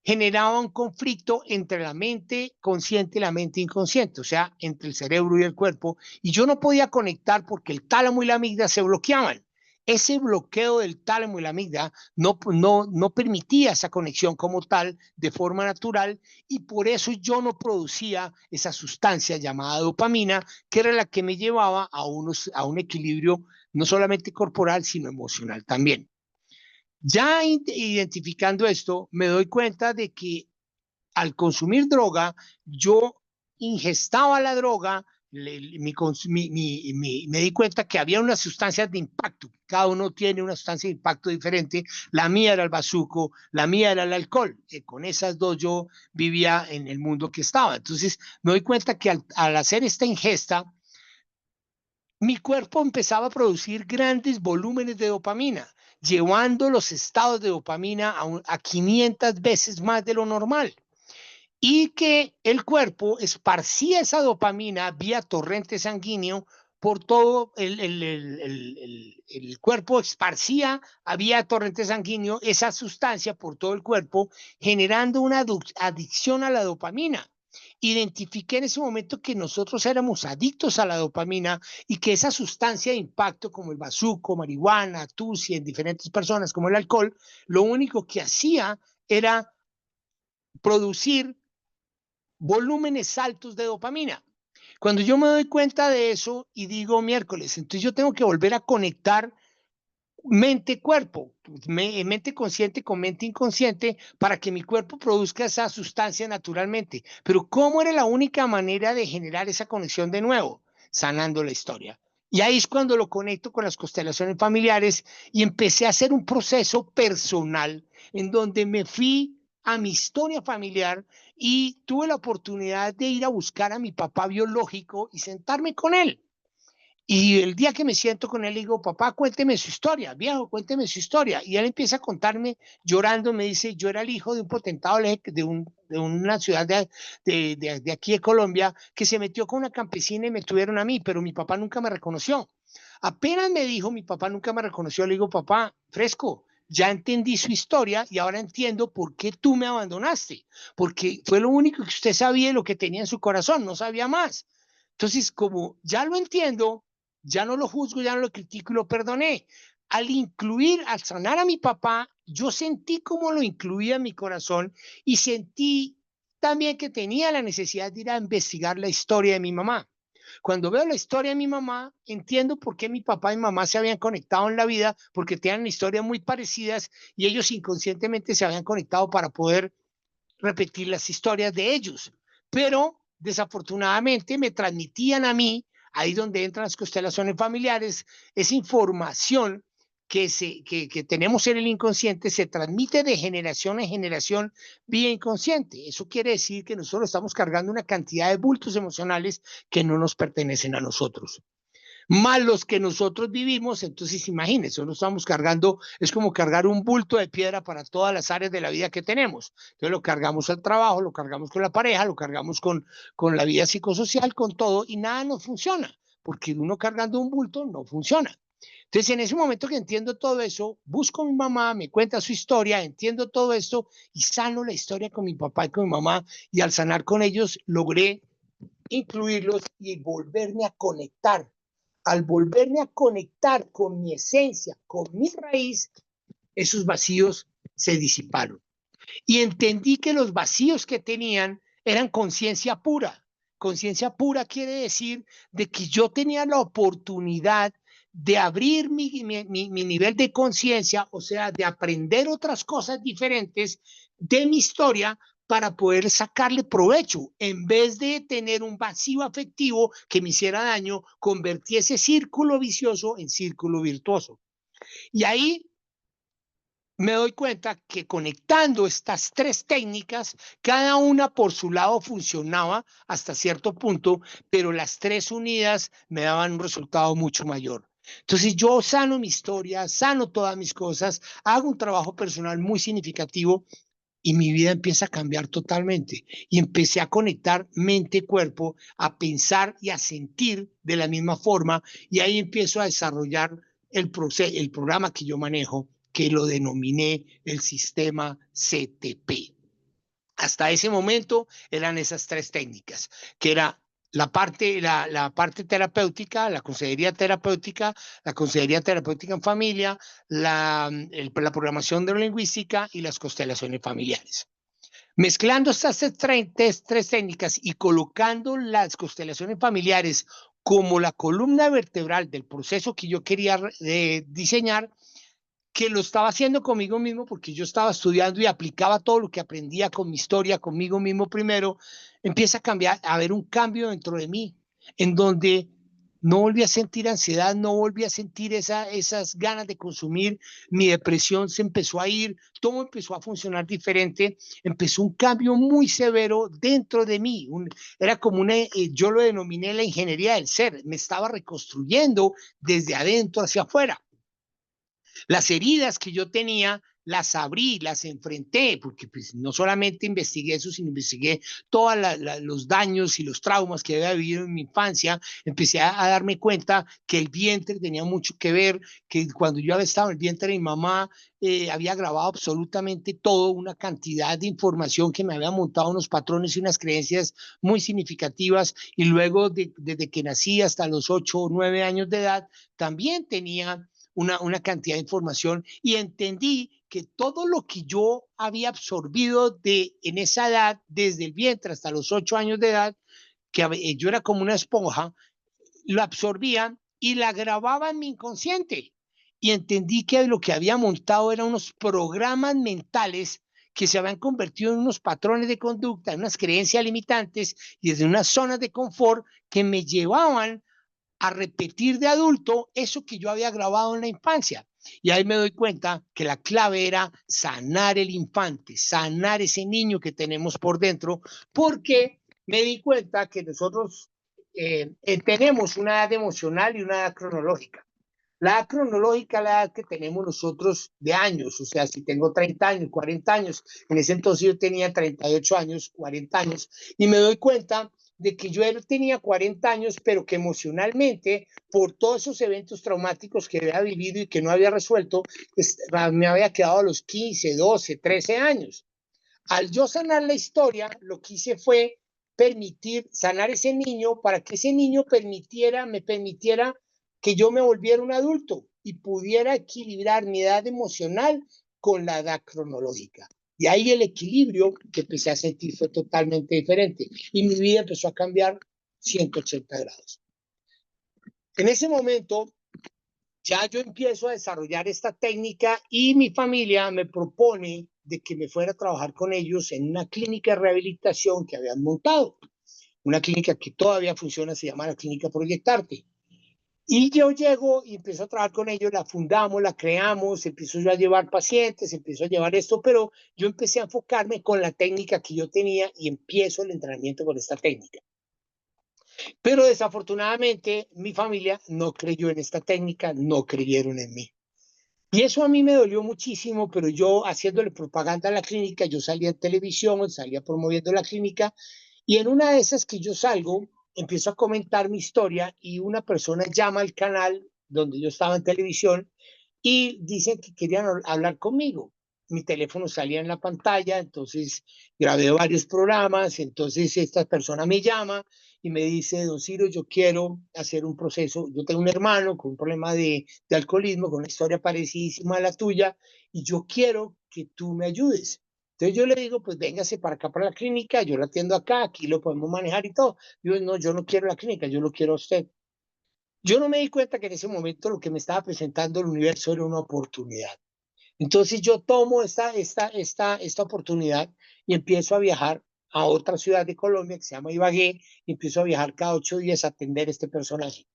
generaban un conflicto entre la mente consciente y la mente inconsciente, o sea, entre el cerebro y el cuerpo, y yo no podía conectar porque el tálamo y la amígdala se bloqueaban. Ese bloqueo del tálamo y la amígdala no permitía esa conexión como tal de forma natural, y por eso yo no producía esa sustancia llamada dopamina, que era la que me llevaba a un equilibrio no solamente corporal, sino emocional también. Ya identificando esto, me doy cuenta de que al consumir droga, yo ingestaba la droga, me di cuenta que había unas sustancias de impacto. Cada uno tiene una sustancia de impacto diferente. La mía era el bazuco, la mía era el alcohol. Con esas dos yo vivía en el mundo que estaba. Entonces me doy cuenta que al hacer esta ingesta, mi cuerpo empezaba a producir grandes volúmenes de dopamina, llevando los estados de dopamina a 500 veces más de lo normal, y que el cuerpo esparcía esa dopamina vía torrente sanguíneo por todo el cuerpo, esparcía vía torrente sanguíneo esa sustancia por todo el cuerpo, generando una adicción a la dopamina. Identifiqué en ese momento que nosotros éramos adictos a la dopamina y que esa sustancia de impacto como el bazuco, marihuana, tusi, en diferentes personas como el alcohol, lo único que hacía era producir volúmenes altos de dopamina. Cuando yo me doy cuenta de eso y digo miércoles, entonces yo tengo que volver a conectar mente-cuerpo, mente consciente con mente inconsciente para que mi cuerpo produzca esa sustancia naturalmente. Pero ¿cómo era la única manera de generar esa conexión de nuevo? Sanando la historia. Y ahí es cuando lo conecto con las constelaciones familiares y empecé a hacer un proceso personal en donde me fui a mi historia familiar y tuve la oportunidad de ir a buscar a mi papá biológico y sentarme con él. Y el día que me siento con él, le digo, papá, cuénteme su historia, viejo, cuénteme su historia. Y él empieza a contarme, llorando, me dice, yo era el hijo de un potentado de una ciudad de aquí de Colombia, que se metió con una campesina y me tuvieron a mí, pero mi papá nunca me reconoció. Apenas me dijo, mi papá nunca me reconoció, le digo, papá, fresco, ya entendí su historia y ahora entiendo por qué tú me abandonaste, porque fue lo único que usted sabía y lo que tenía en su corazón, no sabía más. Entonces, como ya lo entiendo, ya no lo juzgo, ya no lo critico y lo perdoné. Al sanar a mi papá, yo sentí como lo incluía en mi corazón y sentí también que tenía la necesidad de ir a investigar la historia de mi mamá. Cuando veo la historia de mi mamá, entiendo por qué mi papá y mi mamá se habían conectado en la vida, porque tenían historias muy parecidas y ellos inconscientemente se habían conectado para poder repetir las historias de ellos. Pero desafortunadamente me transmitían a mí, ahí donde entran las constelaciones familiares, esa información que tenemos en el inconsciente se transmite de generación en generación vía inconsciente. Eso quiere decir que nosotros estamos cargando una cantidad de bultos emocionales que no nos pertenecen a nosotros, más los que nosotros vivimos. Entonces imagínense, nosotros estamos cargando, es como cargar un bulto de piedra para todas las áreas de la vida que tenemos. Entonces lo cargamos al trabajo, lo cargamos con la pareja, lo cargamos con la vida psicosocial, con todo, y nada nos funciona, porque uno cargando un bulto no funciona. Entonces, en ese momento que entiendo todo eso, busco a mi mamá, me cuenta su historia, entiendo todo esto y sano la historia con mi papá y con mi mamá. Y al sanar con ellos, logré incluirlos y volverme a conectar. Al volverme a conectar con mi esencia, con mi raíz, esos vacíos se disiparon. Y entendí que los vacíos que tenían eran conciencia pura. Conciencia pura quiere decir de que yo tenía la oportunidad de abrir mi nivel de conciencia, o sea, de aprender otras cosas diferentes de mi historia para poder sacarle provecho, en vez de tener un vacío afectivo que me hiciera daño, convertí ese círculo vicioso en círculo virtuoso. Y ahí me doy cuenta que conectando estas tres técnicas, cada una por su lado funcionaba hasta cierto punto, pero las tres unidas me daban un resultado mucho mayor. Entonces yo sano mi historia, sano todas mis cosas, hago un trabajo personal muy significativo y mi vida empieza a cambiar totalmente. Y empecé a conectar mente-cuerpo, a pensar y a sentir de la misma forma, y ahí empiezo a desarrollar el programa que yo manejo, que lo denominé el sistema CTP. Hasta ese momento eran esas tres técnicas, que era la parte terapéutica, la consejería terapéutica en familia, la programación neurolingüística y las constelaciones familiares. Mezclando estas tres técnicas y colocando las constelaciones familiares como la columna vertebral del proceso que yo quería diseñar, que lo estaba haciendo conmigo mismo porque yo estaba estudiando y aplicaba todo lo que aprendía con mi historia, conmigo mismo primero, empieza a cambiar, a haber un cambio dentro de mí, en donde no volví a sentir ansiedad, no volví a sentir esas ganas de consumir, mi depresión se empezó a ir, todo empezó a funcionar diferente, empezó un cambio muy severo dentro de mí, era como yo lo denominé la ingeniería del ser, me estaba reconstruyendo desde adentro hacia afuera. Las heridas que yo tenía las abrí, las enfrenté, porque pues, no solamente investigué eso, sino investigué todos los daños y los traumas que había vivido en mi infancia. Empecé a darme cuenta que el vientre tenía mucho que ver, que cuando yo había estado en el vientre de mi mamá, había grabado absolutamente todo, una cantidad de información que me había montado unos patrones y unas creencias muy significativas. Y luego, desde que nací hasta los 8 o 9 años de edad, también tenía una cantidad de información y entendí que todo lo que yo había absorbido en esa edad, desde el vientre hasta los 8 años de edad, que yo era como una esponja, lo absorbía y la grababa en mi inconsciente. Y entendí que lo que había montado eran unos programas mentales que se habían convertido en unos patrones de conducta, en unas creencias limitantes y desde unas zonas de confort que me llevaban a repetir de adulto eso que yo había grabado en la infancia. Y ahí me doy cuenta que la clave era sanar el infante, sanar ese niño que tenemos por dentro, porque me di cuenta que nosotros tenemos una edad emocional y una edad cronológica. La edad cronológica es la edad que tenemos nosotros de años, o sea, si tengo 30 años, 40 años, en ese entonces yo tenía 38 años, 40 años, y me doy cuenta de que yo tenía 40 años, pero que emocionalmente, por todos esos eventos traumáticos que había vivido y que no había resuelto, me había quedado a los 15, 12, 13 años. Al yo sanar la historia, lo que hice fue permitir sanar ese niño para que ese niño me permitiera que yo me volviera un adulto y pudiera equilibrar mi edad emocional con la edad cronológica. Y ahí el equilibrio que empecé a sentir fue totalmente diferente y mi vida empezó a cambiar 180 grados. En ese momento ya yo empiezo a desarrollar esta técnica y mi familia me propone de que me fuera a trabajar con ellos en una clínica de rehabilitación que habían montado. Una clínica que todavía funciona, se llama la Clínica Proyectarte. Y yo llego y empiezo a trabajar con ellos, la fundamos, la creamos, empiezo yo a llevar pacientes, empiezo a llevar esto, pero yo empecé a enfocarme con la técnica que yo tenía y empiezo el entrenamiento con esta técnica. Pero desafortunadamente mi familia no creyó en esta técnica, no creyeron en mí. Y eso a mí me dolió muchísimo, pero yo haciéndole propaganda a la clínica, yo salía en televisión, salía promoviendo la clínica, y en una de esas que yo salgo, empiezo a comentar mi historia y una persona llama al canal donde yo estaba en televisión y dicen que querían hablar conmigo. Mi teléfono salía en la pantalla, entonces grabé varios programas, entonces esta persona me llama y me dice, don Ciro, yo quiero hacer un proceso, yo tengo un hermano con un problema de alcoholismo, con una historia parecidísima a la tuya, y yo quiero que tú me ayudes. Entonces yo le digo, pues véngase para acá, para la clínica, yo la atiendo acá, aquí lo podemos manejar y todo. Yo, no, yo no quiero la clínica, yo lo quiero a usted. Yo no me di cuenta que en ese momento lo que me estaba presentando el universo era una oportunidad. Entonces yo tomo esta oportunidad y empiezo a viajar a otra ciudad de Colombia que se llama Ibagué y empiezo a viajar cada 8 días a atender a este personaje.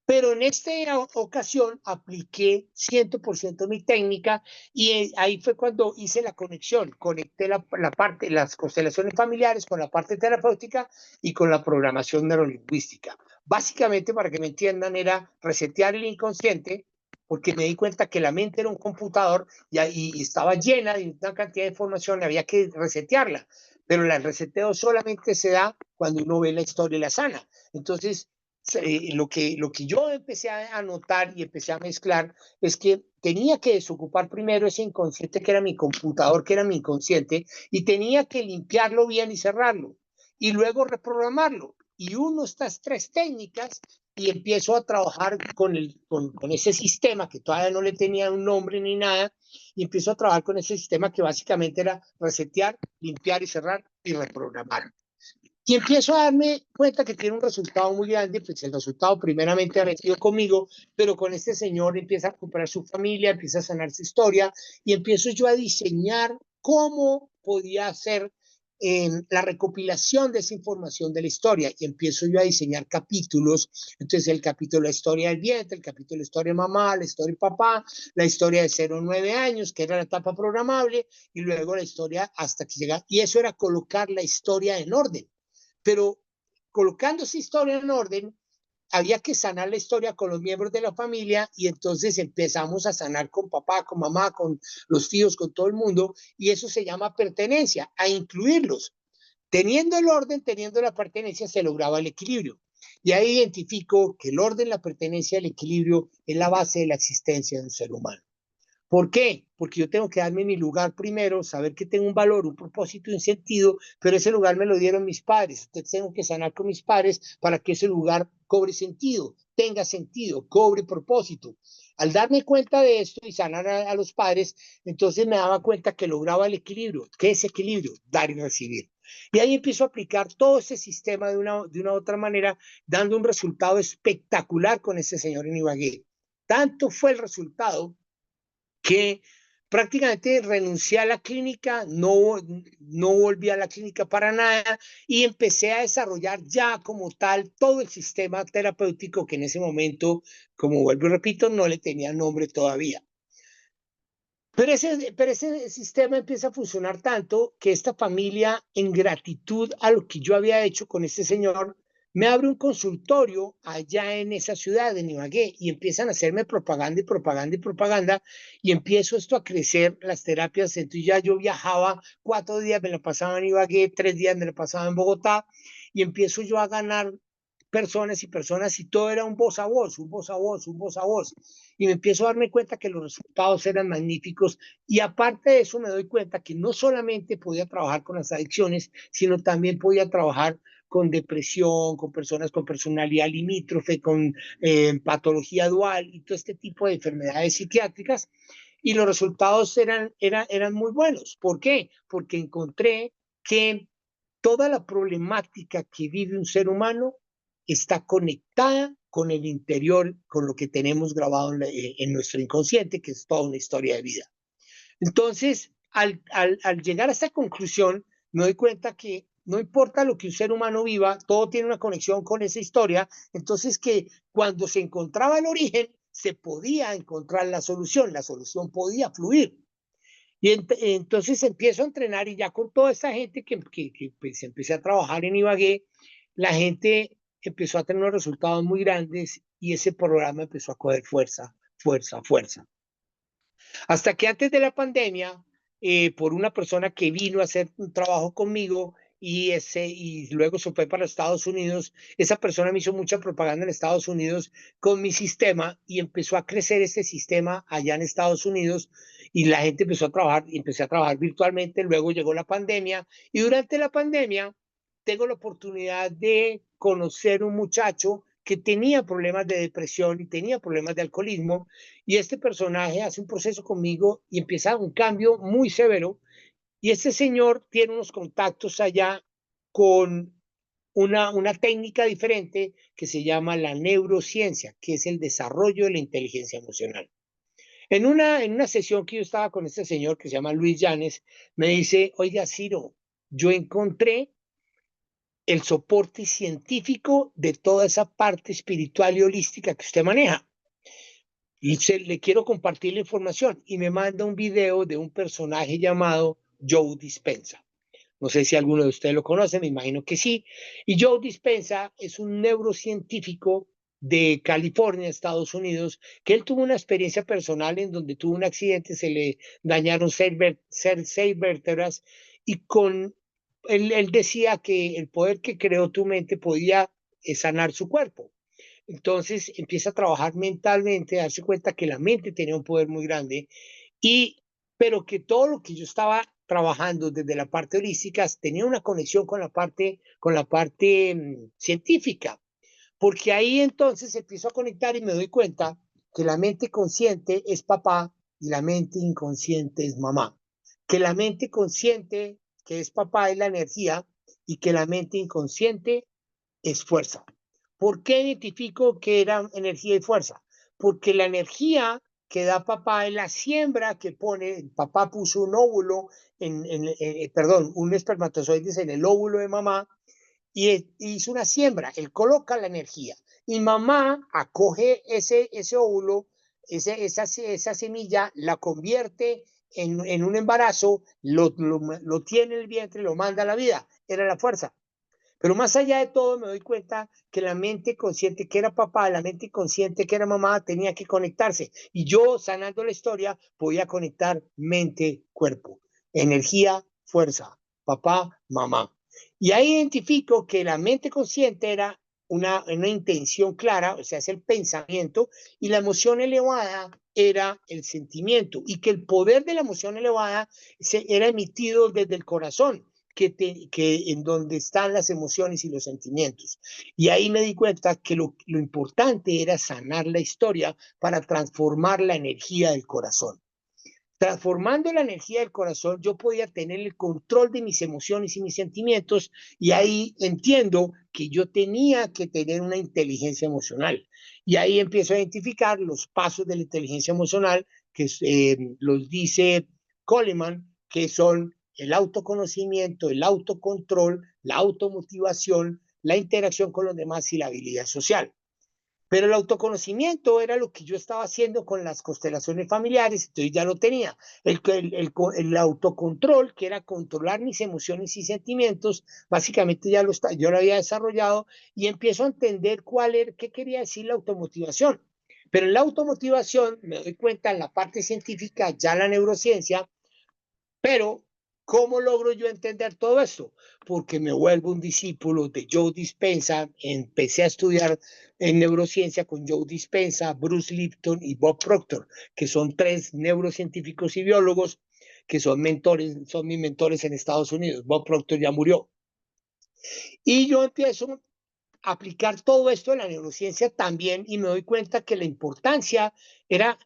Pero en esta ocasión apliqué 100% mi técnica y ahí fue cuando hice la conexión, conecté la parte, las constelaciones familiares con la parte terapéutica y con la programación neurolingüística. Básicamente, para que me entiendan, era resetear el inconsciente, porque me di cuenta que la mente era un computador y estaba llena de una cantidad de información y había que resetearla. Pero el reseteo solamente se da cuando uno ve la historia y la sana. Entonces, lo que yo empecé a notar y empecé a mezclar es que tenía que desocupar primero ese inconsciente que era mi computador, que era mi inconsciente, y tenía que limpiarlo bien y cerrarlo, y luego reprogramarlo. Y uno estas tres técnicas y empiezo a trabajar con ese sistema que todavía no le tenía un nombre ni nada, y empiezo a trabajar con ese sistema que básicamente era resetear, limpiar y cerrar y reprogramar. Y empiezo a darme cuenta que tiene un resultado muy grande, pues el resultado primeramente ha sido conmigo, pero con este señor empieza a recuperar su familia, empieza a sanar su historia y empiezo yo a diseñar cómo podía hacer la recopilación de esa información de la historia y empiezo yo a diseñar capítulos. Entonces el capítulo de la historia del vientre, el capítulo de la historia de mamá, la historia de papá, la historia de 0 a 9 años, que era la etapa programable, y luego la historia hasta que llega. Y eso era colocar la historia en orden, pero colocando esa historia en orden, había que sanar la historia con los miembros de la familia y entonces empezamos a sanar con papá, con mamá, con los tíos, con todo el mundo y eso se llama pertenencia, a incluirlos. Teniendo el orden, teniendo la pertenencia, se lograba el equilibrio. Y ahí identifico que el orden, la pertenencia, el equilibrio es la base de la existencia de un ser humano. ¿Por qué? Porque yo tengo que darme mi lugar primero, saber que tengo un valor, un propósito, un sentido, pero ese lugar me lo dieron mis padres. Entonces tengo que sanar con mis padres para que ese lugar cobre sentido, tenga sentido, cobre propósito. Al darme cuenta de esto y sanar a los padres, entonces me daba cuenta que lograba el equilibrio. ¿Qué es equilibrio? Dar y recibir. Y ahí empiezo a aplicar todo ese sistema de una otra manera, dando un resultado espectacular con ese señor en Ibagué. Tanto fue el resultado que prácticamente renuncié a la clínica, no volví a la clínica para nada y empecé a desarrollar ya como tal todo el sistema terapéutico que en ese momento, como vuelvo y repito, no le tenía nombre todavía. Pero ese sistema empieza a funcionar tanto que esta familia, en gratitud a lo que yo había hecho con este señor, me abre un consultorio allá en esa ciudad, en Ibagué, y empiezan a hacerme propaganda y propaganda y propaganda, y empiezo esto a crecer, las terapias. Entonces ya yo viajaba 4 días, me lo pasaba en Ibagué, 3 días me lo pasaba en Bogotá, y empiezo yo a ganar personas y personas, y todo era un voz a voz, un voz a voz, un voz a voz y me empiezo a darme cuenta que los resultados eran magníficos y aparte de eso me doy cuenta que no solamente podía trabajar con las adicciones, sino también podía trabajar con depresión, con personas con personalidad limítrofe, con patología dual y todo este tipo de enfermedades psiquiátricas. Y los resultados eran muy buenos. ¿Por qué? Porque encontré que toda la problemática que vive un ser humano está conectada con el interior, con lo que tenemos grabado en nuestro inconsciente, que es toda una historia de vida. Entonces, al llegar a esta conclusión, me doy cuenta que no importa lo que un ser humano viva, todo tiene una conexión con esa historia, entonces que cuando se encontraba el origen, se podía encontrar la solución podía fluir. Y entonces empiezo a entrenar y ya con toda esa gente que pues, empecé a trabajar en Ibagué, la gente empezó a tener unos resultados muy grandes y ese programa empezó a coger fuerza, fuerza, fuerza. Hasta que antes de la pandemia, por una persona que vino a hacer un trabajo conmigo y luego se fue para Estados Unidos, esa persona me hizo mucha propaganda en Estados Unidos con mi sistema y empezó a crecer este sistema allá en Estados Unidos y la gente empezó a trabajar y empecé a trabajar virtualmente. Luego llegó la pandemia y durante la pandemia tengo la oportunidad de conocer un muchacho que tenía problemas de depresión y tenía problemas de alcoholismo y este personaje hace un proceso conmigo y empieza un cambio muy severo. Y este señor tiene unos contactos allá con una técnica diferente que se llama la neurociencia, que es el desarrollo de la inteligencia emocional. En una sesión que yo estaba con este señor que se llama Luis Llanes, me dice, oiga, Ciro, yo encontré el soporte científico de toda esa parte espiritual y holística que usted maneja. Y le quiero compartir la información y me manda un video de un personaje llamado Joe Dispenza. No sé si alguno de ustedes lo conoce, me imagino que sí. Y Joe Dispenza es un neurocientífico de California, Estados Unidos, que él tuvo una experiencia personal en donde tuvo un accidente, se le dañaron seis vértebras y él decía que el poder que creó tu mente podía sanar su cuerpo. Entonces empieza a trabajar mentalmente, a darse cuenta que la mente tenía un poder muy grande, y, pero que todo lo que yo estaba trabajando desde la parte holística tenía una conexión con la parte científica, porque ahí entonces empiezo a conectar y me doy cuenta que la mente consciente es papá y la mente inconsciente es mamá, que la mente consciente, que es papá, es la energía, y que la mente inconsciente es fuerza. ¿Por qué identifico que era energía y fuerza? Porque la energía que da papá es la siembra que pone, papá puso un óvulo, perdón, un espermatozoide en el óvulo de mamá y hizo una siembra, él coloca la energía y mamá acoge ese óvulo, esa semilla, la convierte en un embarazo, lo tiene en el vientre, lo manda a la vida, era la fuerza. Pero más allá de todo, me doy cuenta que la mente consciente que era papá, la mente consciente que era mamá, tenía que conectarse. Y yo, sanando la historia, podía conectar mente, cuerpo, energía, fuerza, papá, mamá. Y ahí identifico que la mente consciente era una intención clara, o sea, es el pensamiento, y la emoción elevada era el sentimiento, y que el poder de la emoción elevada era emitido desde el corazón que en donde están las emociones y los sentimientos. Y ahí me di cuenta que lo importante era sanar la historia para transformar la energía del corazón. Transformando la energía del corazón, yo podía tener el control de mis emociones y mis sentimientos, y ahí entiendo que yo tenía que tener una inteligencia emocional. Y ahí empiezo a identificar los pasos de la inteligencia emocional que los dice Coleman, que son el autoconocimiento, el autocontrol, la automotivación, la interacción con los demás y la habilidad social. Pero el autoconocimiento era lo que yo estaba haciendo con las constelaciones familiares, entonces ya lo tenía. El autocontrol, que era controlar mis emociones y sentimientos, básicamente yo lo había desarrollado, y empiezo a entender qué quería decir la automotivación. Pero en la automotivación me doy cuenta en la parte científica, ya la neurociencia, pero, ¿cómo logro yo entender todo esto? Porque me vuelvo un discípulo de Joe Dispenza, empecé a estudiar en neurociencia con Joe Dispenza, Bruce Lipton y Bob Proctor, que son tres neurocientíficos y biólogos que son mis mentores en Estados Unidos. Bob Proctor ya murió. Y yo empiezo a aplicar todo esto en la neurociencia también, y me doy cuenta que la importancia era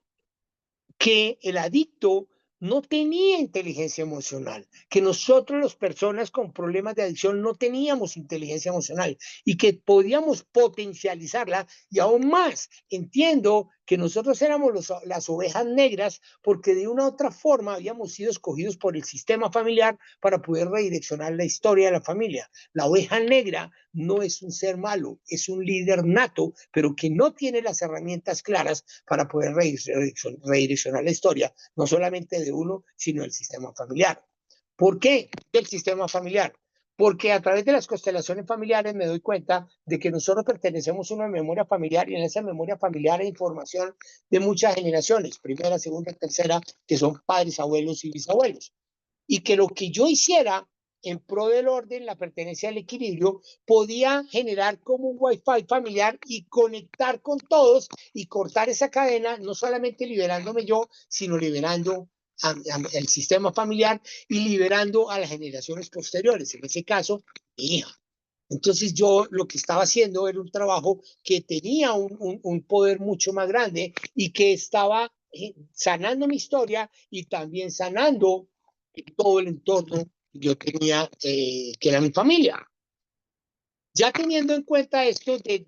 que el adicto no tenía inteligencia emocional, que nosotros las personas con problemas de adicción no teníamos inteligencia emocional y que podíamos potencializarla, y aún más entiendo que nosotros éramos las ovejas negras porque de una u otra forma habíamos sido escogidos por el sistema familiar para poder redireccionar la historia de la familia. La oveja negra no es un ser malo, es un líder nato, pero que no tiene las herramientas claras para poder redireccionar la historia, no solamente de uno, sino del sistema familiar. ¿Por qué del sistema familiar? Porque a través de las constelaciones familiares me doy cuenta de que nosotros pertenecemos a una memoria familiar, y en esa memoria familiar hay información de muchas generaciones, primera, segunda, tercera, que son padres, abuelos y bisabuelos. Y que lo que yo hiciera en pro del orden, la pertenencia al equilibrio, podía generar como un wifi familiar y conectar con todos y cortar esa cadena, no solamente liberándome yo, sino liberando al sistema familiar y liberando a las generaciones posteriores, en ese caso, mi hija. Entonces yo lo que estaba haciendo era un trabajo que tenía un poder mucho más grande y que estaba sanando mi historia y también sanando todo el entorno que yo tenía, que era mi familia. Ya teniendo en cuenta esto de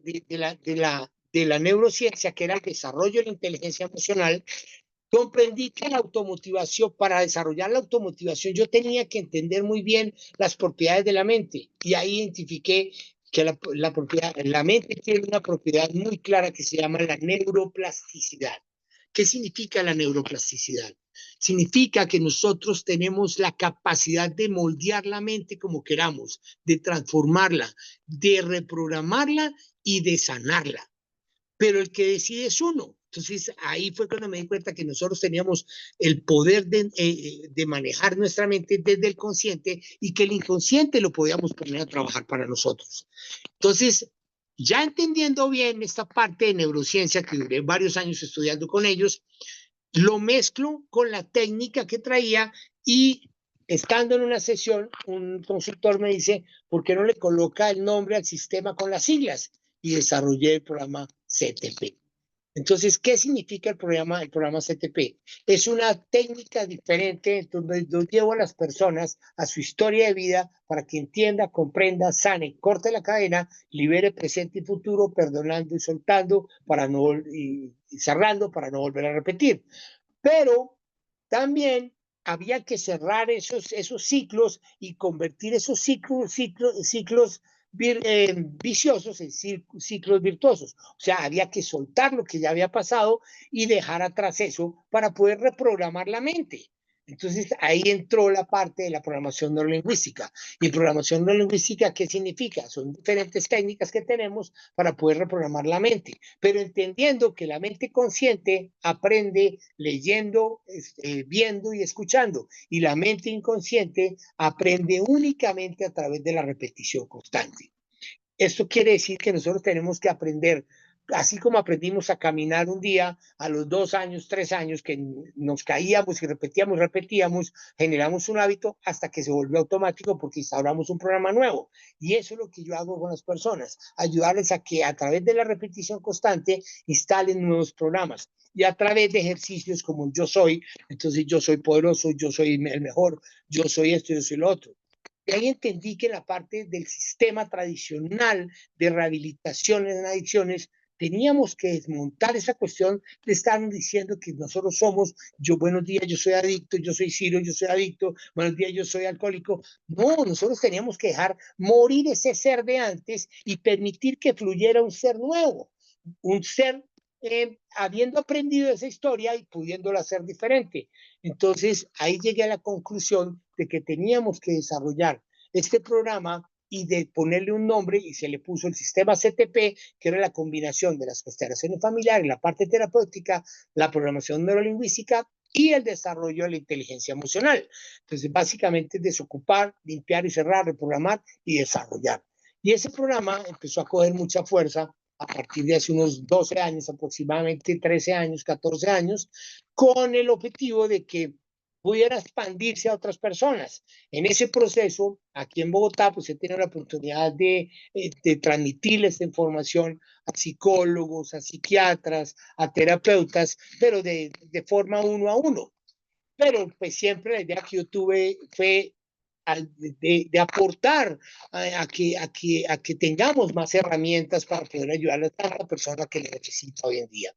la neurociencia, que era el desarrollo de la inteligencia emocional, comprendí que la automotivación, para desarrollar la automotivación, yo tenía que entender muy bien las propiedades de la mente. Y ahí identifiqué que la mente tiene una propiedad muy clara que se llama la neuroplasticidad. ¿Qué significa la neuroplasticidad? Significa que nosotros tenemos la capacidad de moldear la mente como queramos, de transformarla, de reprogramarla y de sanarla, pero el que decide es uno. Entonces ahí fue cuando me di cuenta que nosotros teníamos el poder de manejar nuestra mente desde el consciente y que el inconsciente lo podíamos poner a trabajar para nosotros. Entonces, ya entendiendo bien esta parte de neurociencia que duré varios años estudiando con ellos, lo mezclo con la técnica que traía y estando en una sesión, un consultor me dice, ¿por qué no le coloca el nombre al sistema con las siglas? Y desarrollé el programa CTP. Entonces, ¿qué significa el programa? El programa CTP es una técnica diferente donde yo llevo a las personas a su historia de vida para que entienda, comprenda, sane, corte la cadena, libere presente y futuro, perdonando y soltando para no, y cerrando para no volver a repetir. Pero también había que cerrar esos ciclos y convertir esos ciclos viciosos en ciclos virtuosos. O sea, había que soltar lo que ya había pasado y dejar atrás eso para poder reprogramar la mente. Entonces ahí entró la parte de la programación neurolingüística. ¿Y programación neurolingüística qué significa? Son diferentes técnicas que tenemos para poder reprogramar la mente, pero entendiendo que la mente consciente aprende leyendo, viendo y escuchando, y la mente inconsciente aprende únicamente a través de la repetición constante. Esto quiere decir que nosotros tenemos que aprender, así como aprendimos a caminar un día, a los 2 años, 3 años, que nos caíamos y repetíamos, generamos un hábito hasta que se volvió automático porque instauramos un programa nuevo. Y eso es lo que yo hago con las personas, ayudarles a que a través de la repetición constante instalen nuevos programas. Y a través de ejercicios como yo soy, entonces yo soy poderoso, yo soy el mejor, yo soy esto, yo soy lo otro. Y ahí entendí que la parte del sistema tradicional de rehabilitación en adicciones teníamos que desmontar esa cuestión de estar diciendo que nosotros somos, yo buenos días, yo soy adicto, yo soy Ciro, yo soy adicto, buenos días, yo soy alcohólico. No, nosotros teníamos que dejar morir ese ser de antes y permitir que fluyera un ser nuevo, un ser habiendo aprendido esa historia y pudiéndola hacer diferente. Entonces, ahí llegué a la conclusión de que teníamos que desarrollar este programa y de ponerle un nombre y se le puso el sistema CTP, que era la combinación de las constelaciones familiares, la parte terapéutica, la programación neurolingüística y el desarrollo de la inteligencia emocional. Entonces, básicamente es desocupar, limpiar y cerrar, reprogramar y desarrollar. Y ese programa empezó a coger mucha fuerza a partir de hace unos 12 años, aproximadamente 13 años, 14 años, con el objetivo de que pudiera expandirse a otras personas. En ese proceso, aquí en Bogotá, pues se tiene la oportunidad de transmitirle esta información a psicólogos, a psiquiatras, a terapeutas, pero de forma uno a uno. Pero pues siempre la idea que yo tuve fue de aportar a que tengamos más herramientas para poder ayudar a tanta persona que le necesita hoy en día.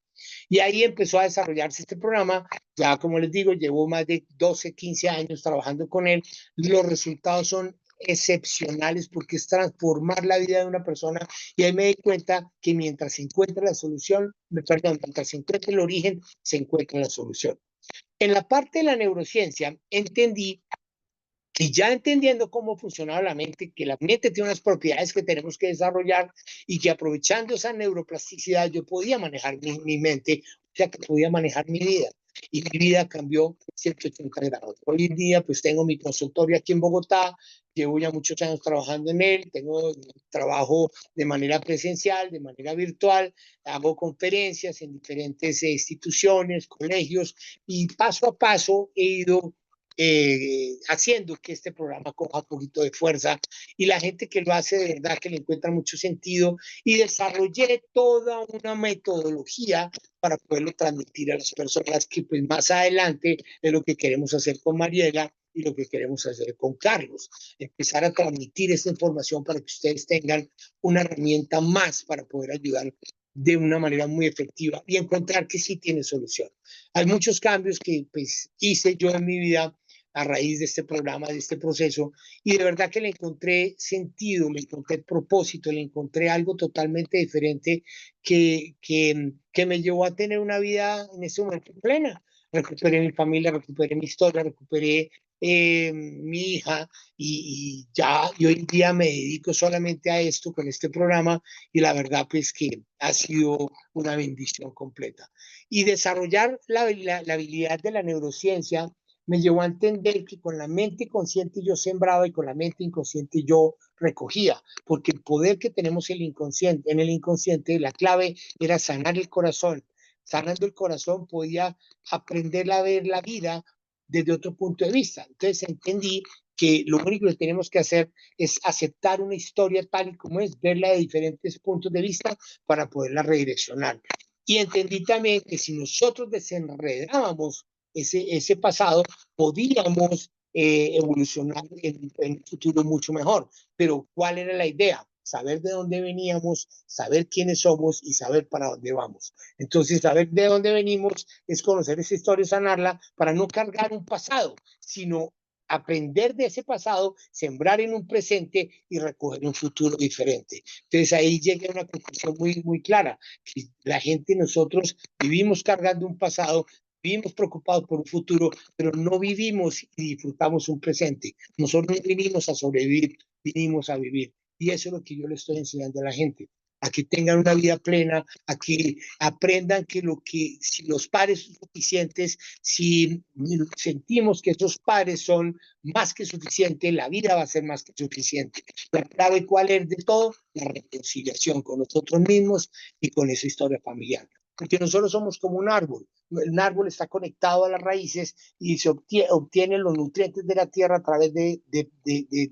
Y ahí empezó a desarrollarse este programa. Ya, como les digo, llevo más de 12, 15 años trabajando con él. Los resultados son excepcionales porque es transformar la vida de una persona y ahí me di cuenta que mientras se encuentra la solución, perdón, mientras se encuentra el origen, se encuentra la solución. En la parte de la neurociencia entendí que ya entendiendo cómo funcionaba la mente, que la mente tiene unas propiedades que tenemos que desarrollar y que aprovechando esa neuroplasticidad yo podía manejar mi mente, o sea que podía manejar mi vida. Y mi vida cambió 180 grados. Hoy en día pues tengo mi consultorio aquí en Bogotá, llevo ya muchos años trabajando en él, tengo trabajo de manera presencial, de manera virtual, hago conferencias en diferentes instituciones, colegios y paso a paso he ido haciendo que este programa coja un poquito de fuerza y la gente que lo hace de verdad que le encuentra mucho sentido y desarrollé toda una metodología para poderlo transmitir a las personas que pues más adelante es lo que queremos hacer con Mariela y lo que queremos hacer con Carlos, empezar a transmitir esta información para que ustedes tengan una herramienta más para poder ayudar de una manera muy efectiva y encontrar que sí tiene solución. Hay muchos cambios que pues, hice yo en mi vida a raíz de este programa, de este proceso, y de verdad que le encontré sentido, le encontré propósito, le encontré algo totalmente diferente que me llevó a tener una vida en ese momento plena. Recuperé mi familia, recuperé mi historia, recuperé mi hija y hoy en día me dedico solamente a esto con este programa y la verdad pues que ha sido una bendición completa. Y desarrollar la habilidad de la neurociencia me llevó a entender que con la mente consciente yo sembraba y con la mente inconsciente yo recogía, porque el poder que tenemos en el inconsciente, la clave era sanar el corazón. Sanando el corazón podía aprender a ver la vida desde otro punto de vista. Entonces entendí que lo único que tenemos que hacer es aceptar una historia tal y como es, verla de diferentes puntos de vista para poderla redireccionar. Y entendí también que si nosotros desenredábamos ese pasado, podíamos evolucionar en un futuro mucho mejor. Pero ¿cuál era la idea? Saber de dónde veníamos, saber quiénes somos y saber para dónde vamos. Entonces, saber de dónde venimos es conocer esa historia, sanarla, para no cargar un pasado, sino aprender de ese pasado, sembrar en un presente y recoger un futuro diferente. Entonces ahí llegué a una conclusión muy clara, que la gente, nosotros vivimos cargando un pasado, vivimos preocupados por un futuro, pero no vivimos y disfrutamos un presente. Nosotros no vinimos a sobrevivir, vinimos a vivir. Y eso es lo que yo le estoy enseñando a la gente, a que tengan una vida plena, a que aprendan que si los pares son suficientes, si sentimos que esos pares son más que suficientes, la vida va a ser más que suficiente. La clave, ¿cuál es de todo? La reconciliación con nosotros mismos y con esa historia familiar. Porque nosotros somos como un árbol. El árbol está conectado a las raíces y se obtienen los nutrientes de la tierra a través de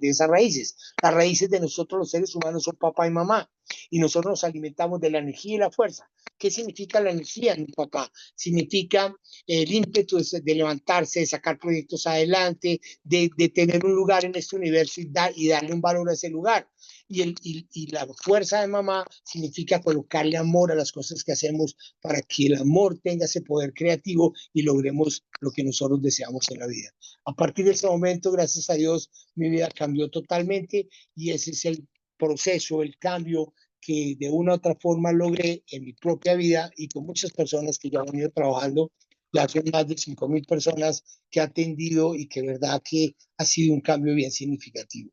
esas raíces. Las raíces de nosotros los seres humanos son papá y mamá y nosotros nos alimentamos de la energía y la fuerza. ¿Qué significa la energía, mi papá? Significa el ímpetu de levantarse, de sacar proyectos adelante, de tener un lugar en este universo y darle un valor a ese lugar. Y la fuerza de mamá significa colocarle amor a las cosas que hacemos para que el amor tenga ese poder creativo y logremos lo que nosotros deseamos en la vida. A partir de ese momento, gracias a Dios, mi vida cambió totalmente y ese es el proceso, el cambio que de una u otra forma logré en mi propia vida y con muchas personas que ya han venido trabajando. Ya son más de 5.000 personas que ha atendido y que verdad que ha sido un cambio bien significativo.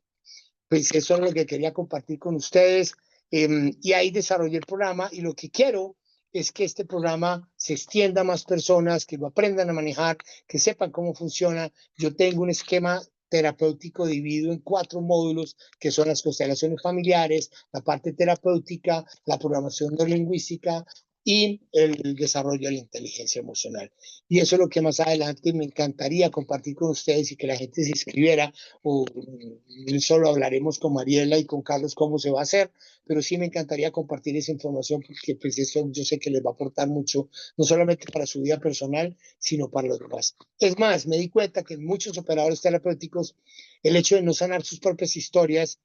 Pues eso es lo que quería compartir con ustedes y ahí desarrollé el programa y lo que quiero es que este programa se extienda a más personas, que lo aprendan a manejar, que sepan cómo funciona. Yo tengo un esquema terapéutico dividido en 4 módulos, que son las constelaciones familiares, la parte terapéutica, la programación neurolingüística y el desarrollo de la inteligencia emocional. Y eso es lo que más adelante me encantaría compartir con ustedes y que la gente se inscribiera o solo hablaremos con Mariela y con Carlos cómo se va a hacer, pero sí me encantaría compartir esa información porque pues eso yo sé que les va a aportar mucho, no solamente para su vida personal, sino para los demás. Es más, me di cuenta que en muchos operadores terapéuticos el hecho de no sanar sus propias historias,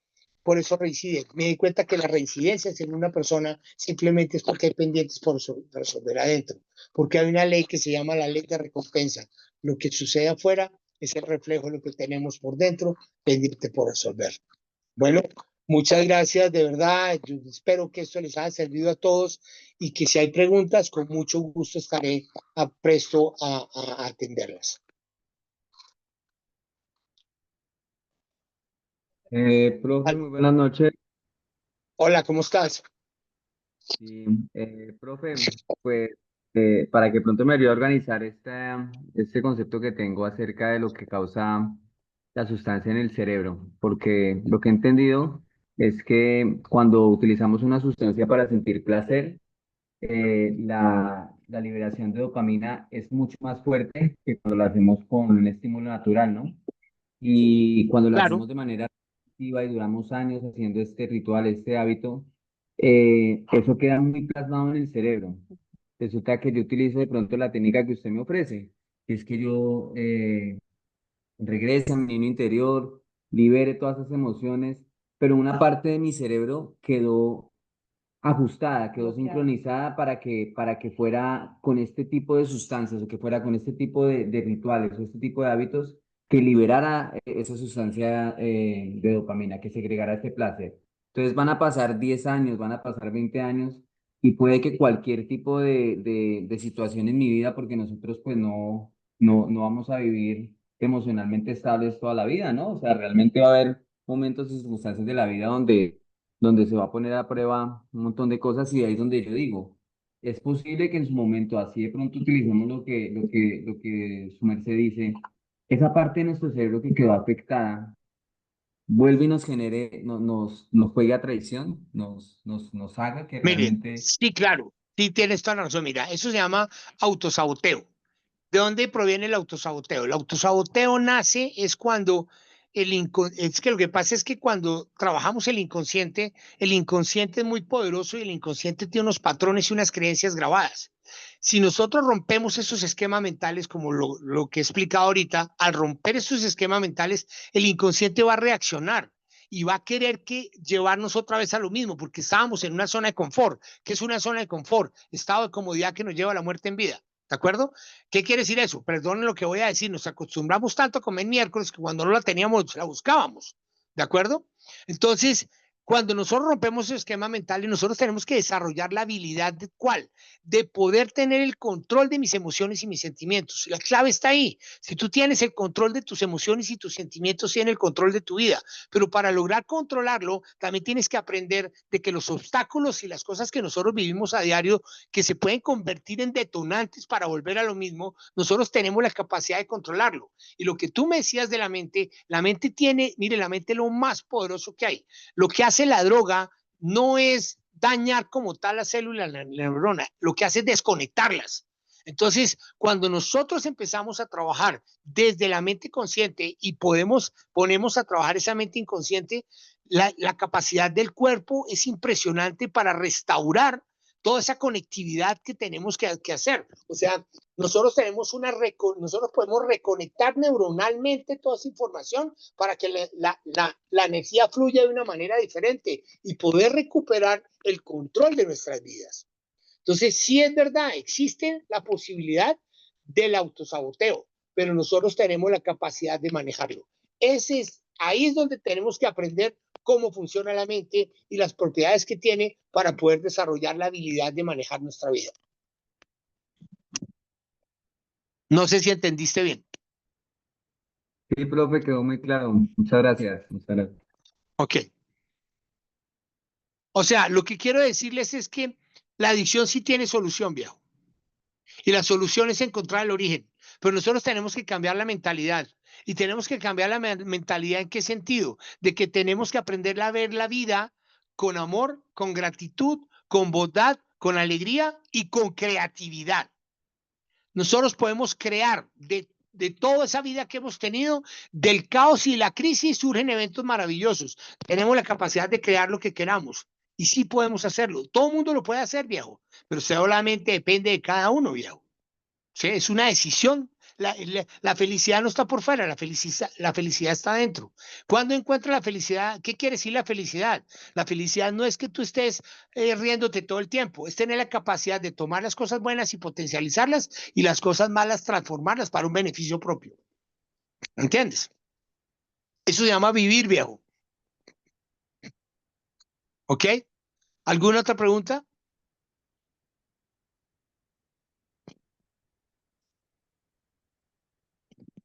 por eso reincide. Me di cuenta que las reincidencias en una persona simplemente es porque hay pendientes por resolver adentro, porque hay una ley que se llama la ley de recompensa. Lo que sucede afuera es el reflejo de lo que tenemos por dentro pendiente por resolver. Bueno, muchas gracias, de verdad. Yo espero que esto les haya servido a todos y que si hay preguntas, con mucho gusto estaré presto a atenderlas. Profe, muy buenas noches. Hola, ¿cómo estás? Sí, profe, pues para que pronto me ayude a organizar este concepto que tengo acerca de lo que causa la sustancia en el cerebro, porque lo que he entendido es que cuando utilizamos una sustancia para sentir placer, la liberación de dopamina es mucho más fuerte que cuando lo hacemos con un estímulo natural, ¿no? Y cuando lo Claro, hacemos de manera activa y duramos años haciendo este ritual, este hábito, eso queda muy plasmado en el cerebro. Resulta que yo utilizo de pronto la técnica que usted me ofrece, que es que yo regrese a mi niño interior, libere todas esas emociones, pero una parte de mi cerebro quedó ajustada, quedó bloqueada. sincronizada para que fuera con este tipo de sustancias o que fuera con este tipo de rituales o este tipo de hábitos que liberara esa sustancia de dopamina, que segregara este placer. Entonces van a pasar 10 años, van a pasar 20 años y puede que cualquier tipo de situación en mi vida, porque nosotros pues no vamos a vivir emocionalmente estables toda la vida, ¿no? O sea, realmente va a haber momentos y circunstancias de la vida donde se va a poner a prueba un montón de cosas y ahí es donde yo digo, es posible que en su momento así de pronto utilicemos lo que su merced dice, esa parte de nuestro cerebro que quedó afectada, vuelve y nos genere, nos juegue a traición, nos haga que Miren, realmente... sí, claro, sí tienes toda la razón. Mira, eso se llama autosaboteo. ¿De dónde proviene el autosaboteo? El autosaboteo nace es cuando es que lo que pasa es que cuando trabajamos el inconsciente es muy poderoso y el inconsciente tiene unos patrones y unas creencias grabadas. Si nosotros rompemos esos esquemas mentales, como lo que he explicado ahorita, al romper esos esquemas mentales, el inconsciente va a reaccionar y va a querer llevarnos otra vez a lo mismo, porque estábamos en una zona de confort. ¿Qué es una zona de confort? Estado de comodidad que nos lleva a la muerte en vida. ¿De acuerdo? ¿Qué quiere decir eso? Perdonen lo que voy a decir. Nos acostumbramos tanto a comer miércoles que cuando no la teníamos, la buscábamos. ¿De acuerdo? Entonces, cuando nosotros rompemos ese esquema mental y nosotros tenemos que desarrollar la habilidad de cuál, de poder tener el control de mis emociones y mis sentimientos. La clave está ahí. Si tú tienes el control de tus emociones y tus sentimientos, tienes el control de tu vida. Pero para lograr controlarlo, también tienes que aprender de que los obstáculos y las cosas que nosotros vivimos a diario que se pueden convertir en detonantes para volver a lo mismo, nosotros tenemos la capacidad de controlarlo. Y lo que tú me decías de la mente tiene, mire, la mente es lo más poderoso que hay. Lo que hace la droga no es dañar como tal la célula, la neurona, lo que hace es desconectarlas. Entonces, cuando nosotros empezamos a trabajar desde la mente consciente y ponemos a trabajar esa mente inconsciente, la capacidad del cuerpo es impresionante para restaurar toda esa conectividad que tenemos que hacer. O sea, nosotros podemos reconectar neuronalmente toda esa información para que la energía fluya de una manera diferente y poder recuperar el control de nuestras vidas. Entonces, sí es verdad, existe la posibilidad del autosaboteo, pero nosotros tenemos la capacidad de manejarlo. Ahí es donde tenemos que aprender cómo funciona la mente y las propiedades que tiene para poder desarrollar la habilidad de manejar nuestra vida. No sé si entendiste bien. Sí, profe, quedó muy claro. Muchas gracias. Muchas gracias. Ok. O sea, lo que quiero decirles es que la adicción sí tiene solución, viejo. Y la solución es encontrar el origen. Pero nosotros tenemos que cambiar la mentalidad. Y tenemos que cambiar la mentalidad en qué sentido? De que tenemos que aprender a ver la vida con amor, con gratitud, con bondad, con alegría y con creatividad. Nosotros podemos crear de toda esa vida que hemos tenido, del caos y la crisis surgen eventos maravillosos. Tenemos la capacidad de crear lo que queramos. Y sí podemos hacerlo. Todo el mundo lo puede hacer, viejo. Pero solamente depende de cada uno, viejo. ¿Sí? Es una decisión. La felicidad no está por fuera, la felicidad está dentro. ¿Cuándo encuentra la felicidad? ¿Qué quiere decir la felicidad? La felicidad no es que tú estés riéndote todo el tiempo, es tener la capacidad de tomar las cosas buenas y potencializarlas y las cosas malas transformarlas para un beneficio propio. ¿Entiendes? Eso se llama vivir, viejo. ¿Ok? ¿Alguna otra pregunta?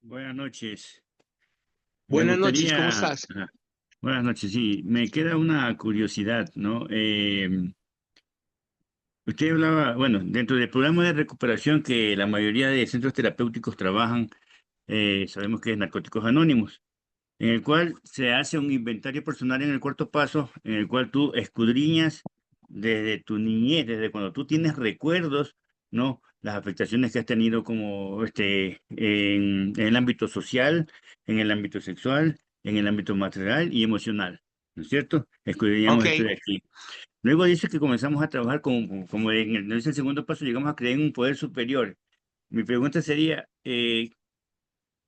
Buenas noches. Me Buenas noches, ¿cómo gustaría, estás? ajá, buenas noches, sí, me queda una curiosidad, ¿no? Usted hablaba, bueno, dentro del programa de recuperación que la mayoría de centros terapéuticos trabajan, sabemos que es Narcóticos Anónimos, en el cual se hace un inventario personal en el cuarto paso, en el cual tú escudriñas desde tu niñez, desde cuando tú tienes recuerdos, ¿no? Las afectaciones que has tenido como en el ámbito social, en el ámbito sexual, en el ámbito material y emocional, ¿no es cierto? Ok, Escudriñamos esto de aquí. Luego dice que comenzamos a trabajar como no es el segundo paso, llegamos a creer en un poder superior. Mi pregunta sería,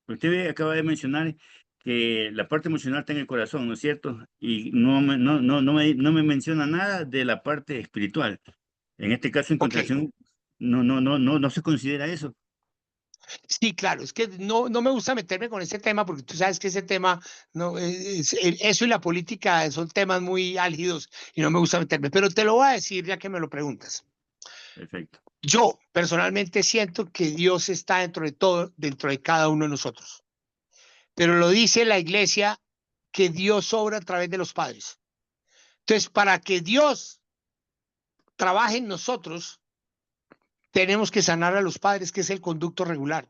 usted acaba de mencionar que la parte emocional está en el corazón, ¿no es cierto? Y no me menciona nada de la parte espiritual. En este caso, en Ok, contracción, no se considera eso. sí, claro, es que no me gusta meterme con ese tema porque tú sabes que ese tema, no, eso y la política son temas muy álgidos y no me gusta meterme, pero te lo voy a decir ya que me lo preguntas. Perfecto. Yo personalmente siento que Dios está dentro de todo, dentro de cada uno de nosotros, pero lo dice la iglesia que Dios obra a través de los padres. Entonces, para que Dios trabaje en nosotros, tenemos que sanar a los padres, que es el conducto regular.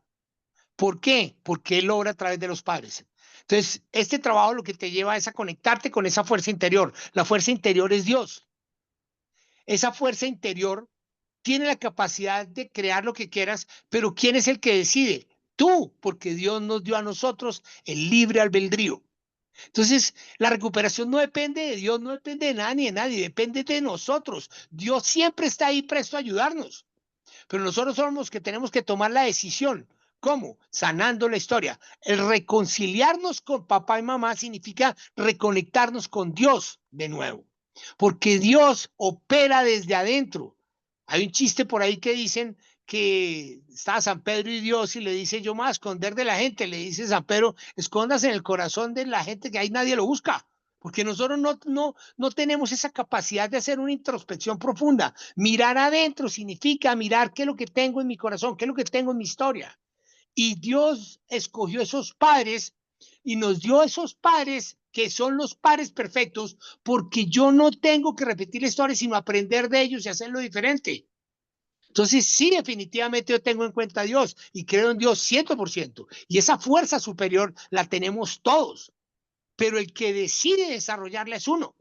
¿Por qué? Porque Él obra a través de los padres. Entonces, este trabajo lo que te lleva es a conectarte con esa fuerza interior. La fuerza interior es Dios. Esa fuerza interior tiene la capacidad de crear lo que quieras, pero ¿quién es el que decide? Tú, porque Dios nos dio a nosotros el libre albedrío. Entonces, la recuperación no depende de Dios, no depende de nada ni de nadie, depende de nosotros. Dios siempre está ahí presto a ayudarnos. Pero nosotros somos los que tenemos que tomar la decisión. ¿Cómo? Sanando la historia. El reconciliarnos con papá y mamá significa reconectarnos con Dios de nuevo, porque Dios opera desde adentro. Hay un chiste por ahí que dicen que está San Pedro y Dios y le dice: yo me voy a esconder de la gente. Le dice San Pedro: escóndase en el corazón de la gente, que ahí nadie lo busca. Porque nosotros no tenemos esa capacidad de hacer una introspección profunda. Mirar adentro significa mirar qué es lo que tengo en mi corazón, qué es lo que tengo en mi historia. Y Dios escogió esos padres y nos dio esos padres que son los padres perfectos, porque yo no tengo que repetir la historia, sino aprender de ellos y hacerlo diferente. Entonces, sí, definitivamente yo tengo en cuenta a Dios y creo en Dios 100%. Y esa fuerza superior la tenemos todos, pero el que decide desarrollarla es uno,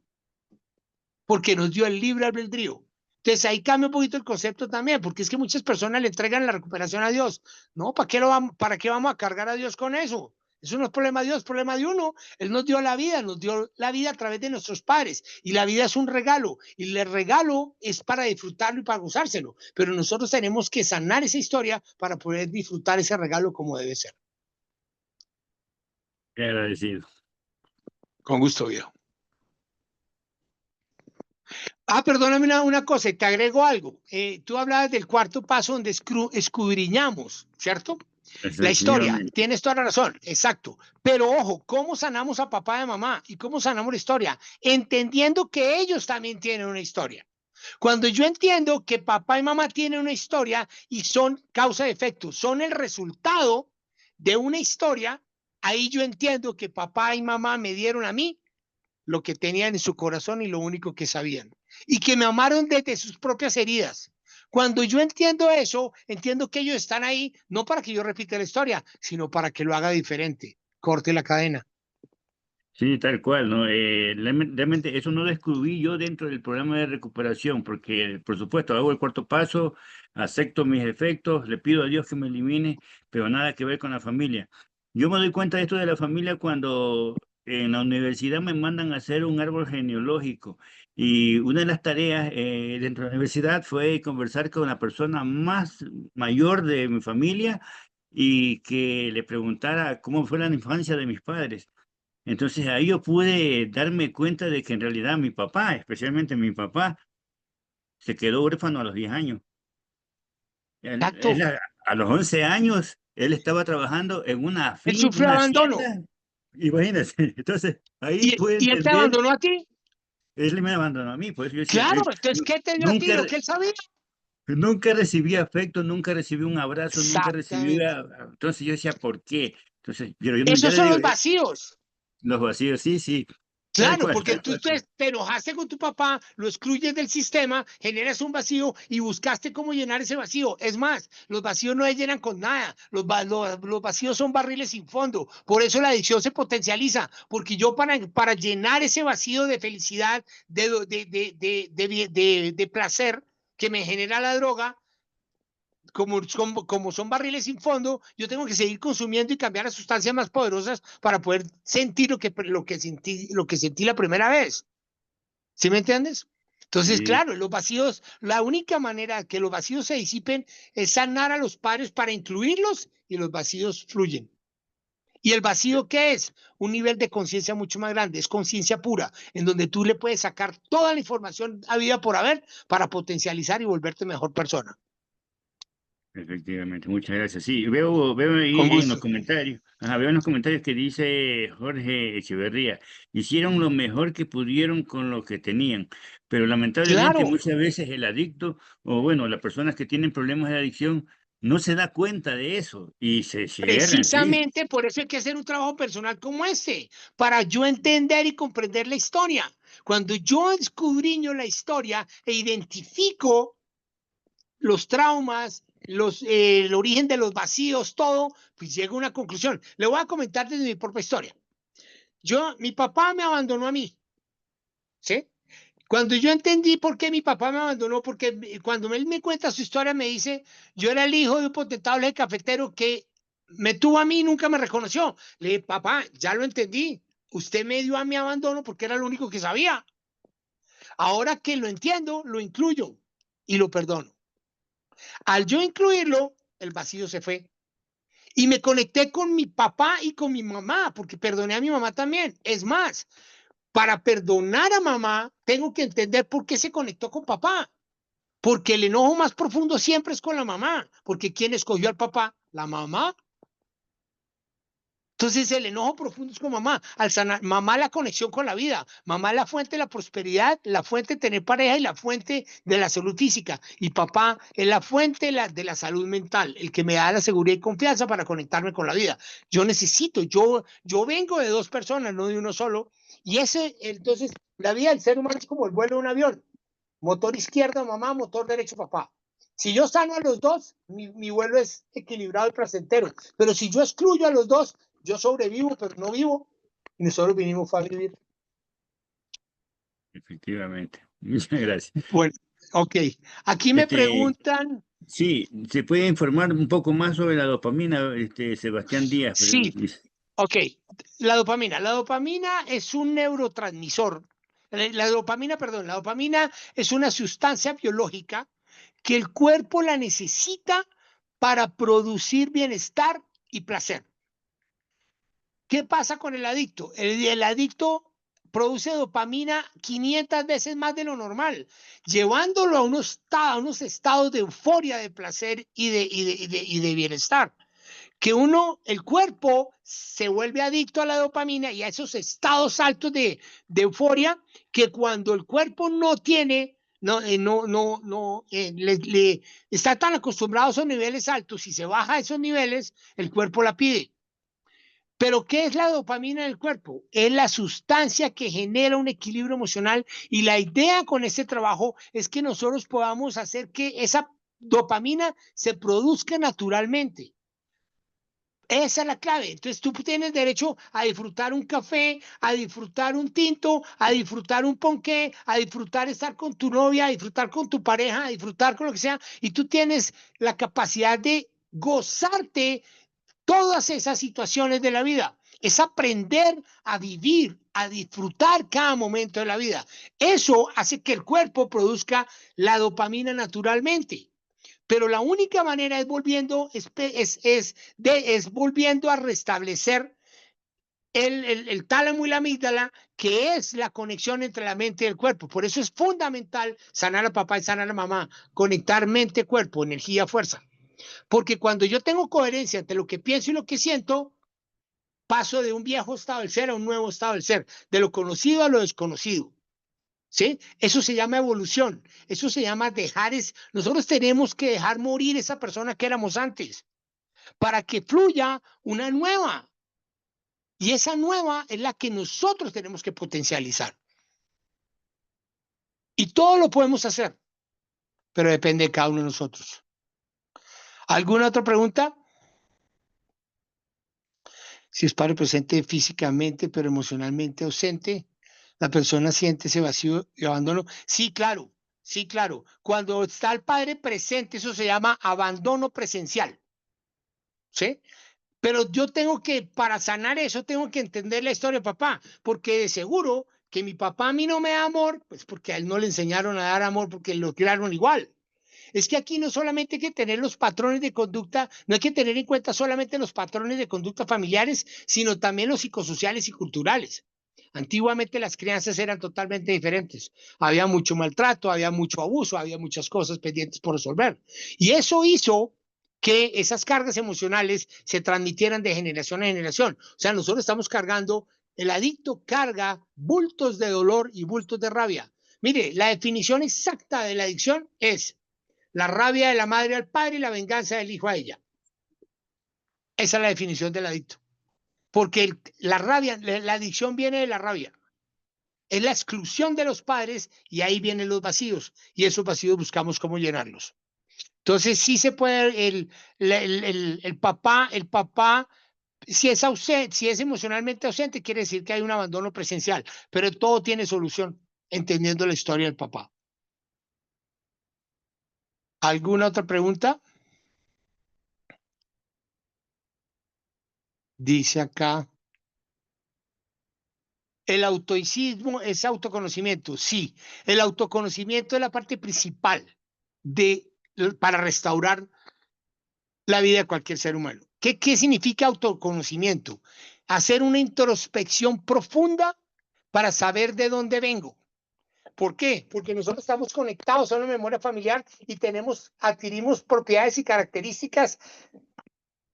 porque nos dio el libre albedrío. Entonces ahí cambia un poquito el concepto también, porque es que muchas personas le entregan la recuperación a Dios. No, ¿para qué vamos a cargar a Dios con eso? Eso no es problema de Dios, es problema de uno. Él nos dio la vida a través de nuestros padres, y la vida es un regalo, y el regalo es para disfrutarlo y para gozárselo, pero nosotros tenemos que sanar esa historia para poder disfrutar ese regalo como debe ser. Qué agradecido. Con gusto, viejo. Perdóname una cosa, y te agrego algo. Tú hablabas del cuarto paso donde escudriñamos, ¿cierto? La historia, Efectivamente. tienes toda la razón, exacto. Pero ojo, ¿cómo sanamos a papá y a mamá? ¿Y cómo sanamos la historia? Entendiendo que ellos también tienen una historia. Cuando yo entiendo que papá y mamá tienen una historia y son causa y efecto, son el resultado de una historia, ahí yo entiendo que papá y mamá me dieron a mí lo que tenían en su corazón y lo único que sabían, y que me amaron desde sus propias heridas. Cuando yo entiendo eso, entiendo que ellos están ahí no para que yo repita la historia, sino para que lo haga diferente, corte la cadena. Sí, tal cual, ¿no? Realmente eso no lo excluí yo dentro del programa de recuperación, porque por supuesto hago el cuarto paso, acepto mis defectos, le pido a Dios que me elimine, pero nada que ver con la familia. Yo me doy cuenta de esto de la familia cuando en la universidad me mandan a hacer un árbol genealógico, y una de las tareas dentro de la universidad fue conversar con la persona más mayor de mi familia y que le preguntara cómo fue la infancia de mis padres. Entonces ahí yo pude darme cuenta de que en realidad mi papá, especialmente mi papá, se quedó huérfano a los 10 años. Exacto. A los 11 años, él estaba trabajando en Él sufrió una abandono. hacienda. Imagínense, entonces ahí ¿Y, pude y él te entender, abandonó a ti? él me abandonó a mí, pues yo decía, Claro, entonces, ¿qué te dio a ti? nunca, Lo que él sabía. nunca recibí afecto, nunca recibí un abrazo, nunca recibí, Exactamente. entonces yo decía, ¿por qué? Entonces, pero yo ya Esos le son digo, los vacíos. los vacíos, sí, sí, Claro, porque tal tú cual, sí. te enojaste con tu papá, lo excluyes del sistema, generas un vacío y buscaste cómo llenar ese vacío. Es más, los vacíos no se llenan con nada, los vacíos son barriles sin fondo. Por eso la adicción se potencializa, porque yo para llenar ese vacío de felicidad, de placer que me genera la droga, como son barriles sin fondo, yo tengo que seguir consumiendo y cambiar a sustancias más poderosas para poder sentir lo que sentí la primera vez. ¿Sí me entiendes? Entonces, Sí. claro, los vacíos, la única manera que los vacíos se disipen es sanar a los padres para incluirlos, y los vacíos fluyen. ¿Y el vacío qué es? Un nivel de conciencia mucho más grande, es conciencia pura, en donde tú le puedes sacar toda la información habida por haber para potencializar y volverte mejor persona. Efectivamente, muchas gracias. Sí, veo Con ahí en los gusto. comentarios, veo en los comentarios que dice Jorge Echeverría, hicieron lo mejor que pudieron con lo que tenían, pero lamentablemente Claro, muchas veces el adicto, o bueno, las personas que tienen problemas de adicción, no se da cuenta de eso y se cierran, sí. precisamente por eso hay que hacer un trabajo personal como este, para yo entender y comprender la historia. Cuando yo escudriño la historia e identifico los traumas, el origen de los vacíos, todo, pues llego a una conclusión. Le voy a comentar desde mi propia historia. Mi papá me abandonó a mí, ¿sí? Cuando yo entendí por qué mi papá me abandonó, porque cuando él me cuenta su historia, me dice, yo era el hijo de un potentable cafetero que me tuvo a mí y nunca me reconoció. Le dije, papá, ya lo entendí. Usted me dio a mi abandono porque era lo único que sabía. Ahora que lo entiendo, lo incluyo y lo perdono. Al yo incluirlo, el vacío se fue. Y me conecté con mi papá y con mi mamá, porque perdoné a mi mamá también. Es más, para perdonar a mamá, tengo que entender por qué se conectó con papá. Porque el enojo más profundo siempre es con la mamá. Porque ¿quién escogió al papá? La mamá. Entonces el enojo profundo es con mamá. Al sanar, mamá la conexión con la vida. Mamá la fuente de la prosperidad, la fuente de tener pareja y la fuente de la salud física. Y papá es la fuente de la salud mental, el que me da la seguridad y confianza para conectarme con la vida. Yo vengo de dos personas, no de uno solo. Y entonces, la vida del ser humano es como el vuelo de un avión. Motor izquierdo, mamá, motor derecho, papá. Si yo sano a los dos, mi vuelo es equilibrado y placentero. Pero si yo excluyo a los dos, yo sobrevivo, pero no vivo. Y nosotros vinimos a vivir. Efectivamente. Muchas gracias. Bueno, ok. Aquí me Este, preguntan. sí, ¿se puede informar un poco más sobre la dopamina? Sebastián Díaz, Sí, dice. ok. La dopamina. La dopamina es un neurotransmisor. La dopamina es una sustancia biológica que el cuerpo la necesita para producir bienestar y placer. ¿Qué pasa con el adicto? El adicto produce dopamina 500 veces más de lo normal, llevándolo a unos estados de euforia, de placer y de bienestar. Que el cuerpo se vuelve adicto a la dopamina y a esos estados altos de euforia, que cuando el cuerpo no tiene, está tan acostumbrado a esos niveles altos, y se baja a esos niveles, el cuerpo la pide. Pero ¿qué es la dopamina en el cuerpo? Es la sustancia que genera un equilibrio emocional, y la idea con este trabajo es que nosotros podamos hacer que esa dopamina se produzca naturalmente. Esa es la clave. Entonces tú tienes derecho a disfrutar un café, a disfrutar un tinto, a disfrutar un ponqué, a disfrutar estar con tu novia, a disfrutar con tu pareja, a disfrutar con lo que sea, y tú tienes la capacidad de gozarte todas esas situaciones de la vida. Es aprender a vivir, a disfrutar cada momento de la vida. Eso hace que el cuerpo produzca la dopamina naturalmente. Pero la única manera es volviendo a restablecer el tálamo y la amígdala, que es la conexión entre la mente y el cuerpo. Por eso es fundamental sanar a papá y sanar a mamá, conectar mente, cuerpo, energía, fuerza. Porque cuando yo tengo coherencia entre lo que pienso y lo que siento, paso de un viejo estado del ser a un nuevo estado del ser, de lo conocido a lo desconocido. ¿Sí? Eso se llama evolución, eso se llama nosotros tenemos que dejar morir esa persona que éramos antes, para que fluya una nueva, y esa nueva es la que nosotros tenemos que potencializar. Y todo lo podemos hacer, pero depende de cada uno de nosotros. ¿Alguna otra pregunta? Si es padre presente físicamente, pero emocionalmente ausente, la persona siente ese vacío y abandono. Sí, claro, sí, claro. Cuando está el padre presente, eso se llama abandono presencial. ¿Sí? Pero yo para sanar eso, tengo que entender la historia de papá, porque de seguro que mi papá a mí no me da amor, pues porque a él no le enseñaron a dar amor, porque lo criaron igual. es que aquí no solamente hay que tener los patrones de conducta, no hay que tener en cuenta solamente los patrones de conducta familiares, sino también los psicosociales y culturales. Antiguamente las crianzas eran totalmente diferentes. Había mucho maltrato, había mucho abuso, había muchas cosas pendientes por resolver. Y eso hizo que esas cargas emocionales se transmitieran de generación a generación. O sea, nosotros estamos cargando, el adicto carga bultos de dolor y bultos de rabia. Mire, la definición exacta de la adicción es la rabia de la madre al padre y la venganza del hijo a ella. Esa es la definición del adicto. Porque la rabia, la adicción viene de la rabia. Es la exclusión de los padres y ahí vienen los vacíos. Y esos vacíos buscamos cómo llenarlos. Entonces sí se puede, el papá, si es ausente, si es emocionalmente ausente, quiere decir que hay un abandono presencial, pero todo tiene solución, entendiendo la historia del papá. ¿Alguna otra pregunta? Dice acá, ¿el autoicismo es autoconocimiento? Sí, el autoconocimiento es la parte principal para restaurar la vida de cualquier ser humano. ¿Qué significa autoconocimiento? Hacer una introspección profunda para saber de dónde vengo. ¿Por qué? Porque nosotros estamos conectados a una memoria familiar y adquirimos propiedades y características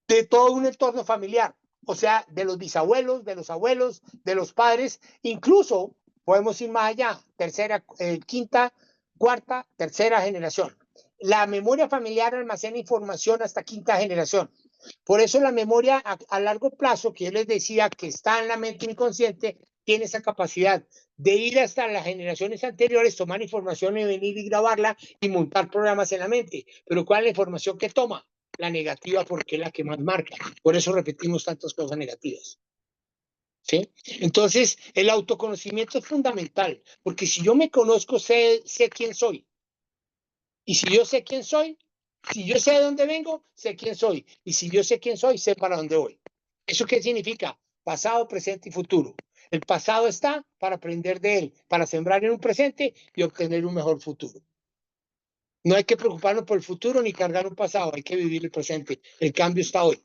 de todo un entorno familiar. O sea, de los bisabuelos, de los abuelos, de los padres, incluso podemos ir más allá, tercera, quinta, cuarta, tercera generación. La memoria familiar almacena información hasta quinta generación. Por eso la memoria a largo plazo, que yo les decía que está en la mente inconsciente, tiene esa capacidad de ir hasta las generaciones anteriores, tomar información y venir y grabarla y montar programas en la mente. Pero ¿cuál es la información que toma? La negativa, porque es la que más marca. Por eso repetimos tantas cosas negativas. ¿Sí? Entonces, el autoconocimiento es fundamental, porque si yo me conozco, sé quién soy. Y si yo sé quién soy, si yo sé de dónde vengo, sé quién soy. Y si yo sé quién soy, sé para dónde voy. ¿Eso qué significa? Pasado, presente y futuro. El pasado está para aprender de él, para sembrar en un presente y obtener un mejor futuro. No hay que preocuparnos por el futuro ni cargar un pasado, hay que vivir el presente. El cambio está hoy.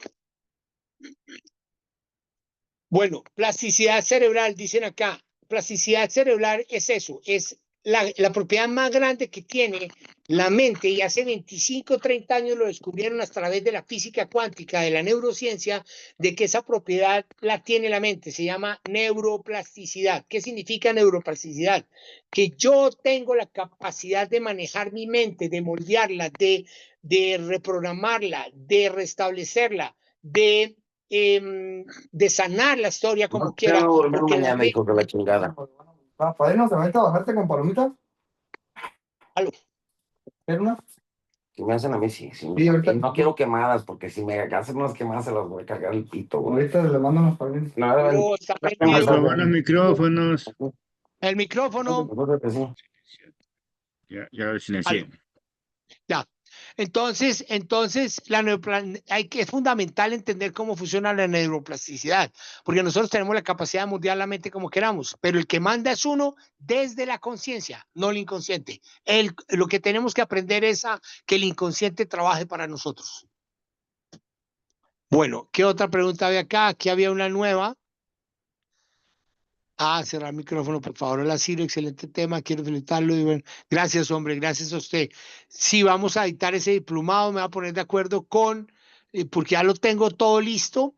Bueno, plasticidad cerebral, dicen acá. Plasticidad cerebral es eso, es la propiedad más grande que tiene la mente, y hace 25, 30 años lo descubrieron a través de la física cuántica, de la neurociencia, de que esa propiedad la tiene la mente, se llama neuroplasticidad. ¿Qué significa neuroplasticidad? Que yo tengo la capacidad de manejar mi mente, de moldearla, de reprogramarla, de restablecerla, de sanar la historia como No, quiera. no, Porque mañana, hijo, que la chingada. ¿Para irnos ahorita a bajarte con palomitas? Aló. ¿Quieres una? Si me hacen a mí, sí. Sí, ahorita. Y no quiero quemadas, porque si me hacen unas quemadas, se las voy a cargar el pito, güey. Ahorita le mando unas palomitas. No, Está Por prendido favor, los micrófonos. el micrófono. Ya lo silencié. Ya. Entonces, es fundamental entender cómo funciona la neuroplasticidad, porque nosotros tenemos la capacidad de moldear la mente como queramos, pero el que manda es uno desde la conciencia, no el inconsciente. Lo que tenemos que aprender es que el inconsciente trabaje para nosotros. Bueno, ¿qué otra pregunta había acá? Aquí había una nueva. Cerrar el micrófono, por favor. Hola, Ciro, excelente tema, quiero felicitarlo. Y bueno, gracias, hombre, gracias a usted. Sí, vamos a dictar ese diplomado, me voy a poner de acuerdo porque ya lo tengo todo listo.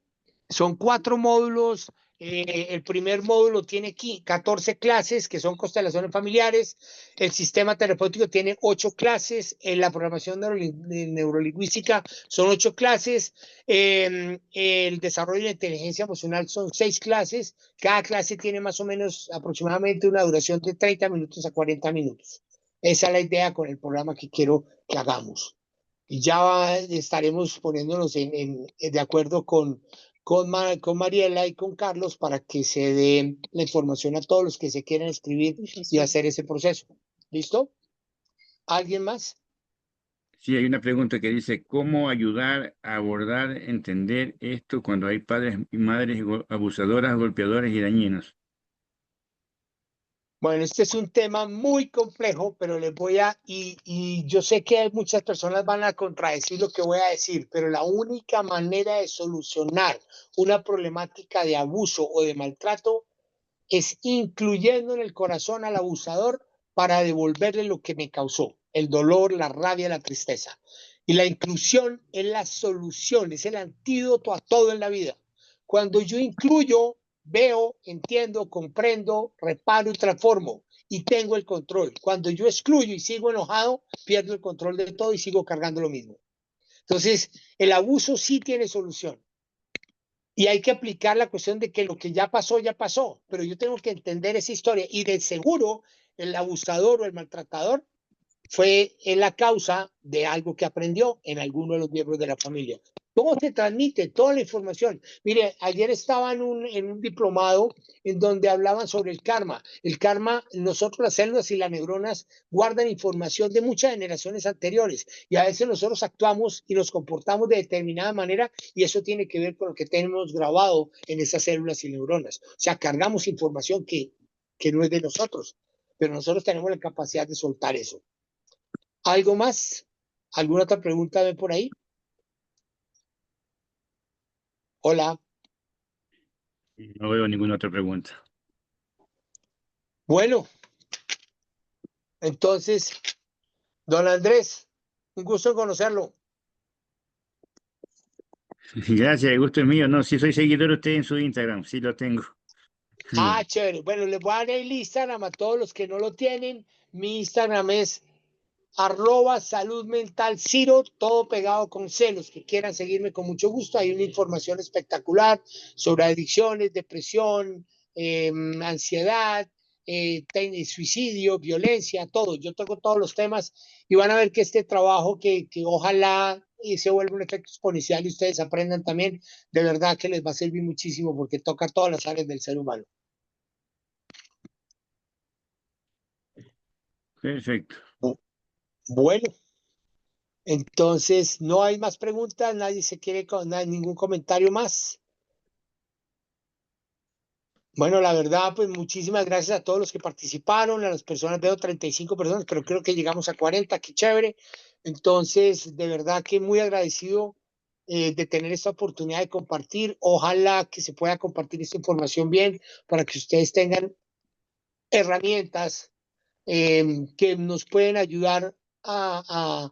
Son 4 módulos. El primer módulo tiene 14 clases, que son constelaciones familiares. El sistema terapéutico tiene 8 clases. En la programación neurolingüística son 8 clases. El desarrollo de la inteligencia emocional son 6 clases. Cada clase tiene más o menos aproximadamente una duración de 30 minutos a 40 minutos. Esa es la idea con el programa que quiero que hagamos. Y ya estaremos poniéndonos de acuerdo con Mariela y con Carlos para que se dé la información a todos los que se quieran escribir y hacer ese proceso. ¿Listo? ¿Alguien más? Sí, hay una pregunta que dice, ¿cómo ayudar a abordar, entender esto cuando hay padres y madres abusadoras, golpeadores y dañinos? Bueno, este es un tema muy complejo, pero les voy a, y yo sé que muchas personas van a contradecir lo que voy a decir, pero la única manera de solucionar una problemática de abuso o de maltrato es incluyendo en el corazón al abusador para devolverle lo que me causó, el dolor, la rabia, la tristeza. Y la inclusión es la solución, es el antídoto a todo en la vida. Cuando yo incluyo, veo, entiendo, comprendo, reparo y transformo y tengo el control. Cuando yo excluyo y sigo enojado, pierdo el control de todo y sigo cargando lo mismo. Entonces, el abuso sí tiene solución. Y hay que aplicar la cuestión de que lo que ya pasó, pero yo tengo que entender esa historia y de seguro el abusador o el maltratador fue en la causa de algo que aprendió en alguno de los miembros de la familia. ¿Cómo se transmite toda la información? Mire, ayer estaba en un diplomado en donde hablaban sobre el karma. El karma, nosotros las células y las neuronas guardan información de muchas generaciones anteriores y a veces nosotros actuamos y nos comportamos de determinada manera y eso tiene que ver con lo que tenemos grabado en esas células y neuronas. O sea, cargamos información que no es de nosotros, pero nosotros tenemos la capacidad de soltar eso. ¿Algo más? ¿Alguna otra pregunta de por ahí? Hola. No veo ninguna otra pregunta. Bueno, entonces, don Andrés, un gusto en conocerlo. Gracias, el gusto es mío. No, si soy seguidor de usted en su Instagram, sí lo tengo. Ah, chévere. Bueno, les voy a dar el Instagram a todos los que no lo tienen. Mi Instagram es @saludmentalciro, todo pegado con C. Los que quieran seguirme con mucho gusto. Hay una información espectacular sobre adicciones, depresión, ansiedad, suicidio, violencia, todo. Yo toco todos los temas y van a ver que este trabajo que ojalá se vuelva un efecto exponencial y ustedes aprendan también, de verdad que les va a servir muchísimo porque toca todas las áreas del ser humano. Perfecto. Bueno. Entonces, no hay más preguntas, nadie se quiere, no hay ningún comentario más. Bueno, la verdad, pues muchísimas gracias a todos los que participaron, a las personas, veo 35 personas, pero creo que llegamos a 40, qué chévere. Entonces, de verdad que muy agradecido de tener esta oportunidad de compartir. Ojalá que se pueda compartir esta información bien para que ustedes tengan herramientas que nos pueden ayudar a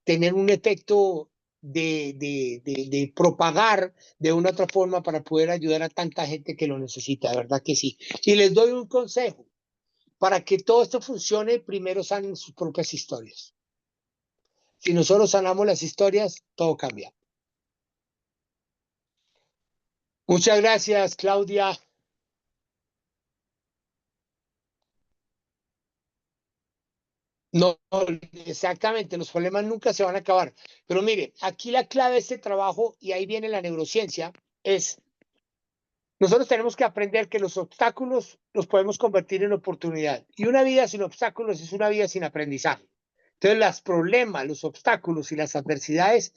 tener un efecto de propagar de una otra forma para poder ayudar a tanta gente que lo necesita, de verdad que sí. Y les doy un consejo, para que todo esto funcione, primero sanen sus propias historias. Si nosotros sanamos las historias, todo cambia. Muchas gracias, Claudia. No, exactamente, los problemas nunca se van a acabar. Pero mire, aquí la clave de este trabajo, y ahí viene la neurociencia, es nosotros tenemos que aprender que los obstáculos los podemos convertir en oportunidad. Y una vida sin obstáculos es una vida sin aprendizaje. Entonces, los problemas, los obstáculos y las adversidades,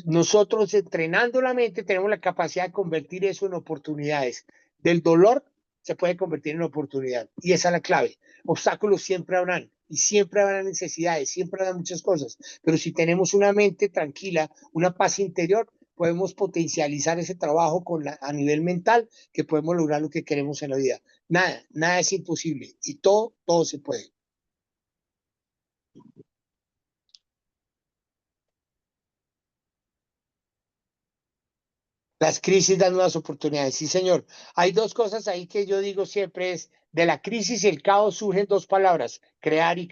nosotros entrenando la mente tenemos la capacidad de convertir eso en oportunidades. Del dolor se puede convertir en oportunidad. Y esa es la clave. Obstáculos siempre habrán y siempre habrá necesidades, siempre habrá muchas cosas. Pero si tenemos una mente tranquila, una paz interior, podemos potencializar ese trabajo a nivel mental, que podemos lograr lo que queremos en la vida. Nada es imposible y todo se puede. Las crisis dan nuevas oportunidades, sí, señor. Hay dos cosas ahí que yo digo siempre es, de la crisis y el caos surgen dos palabras, crear y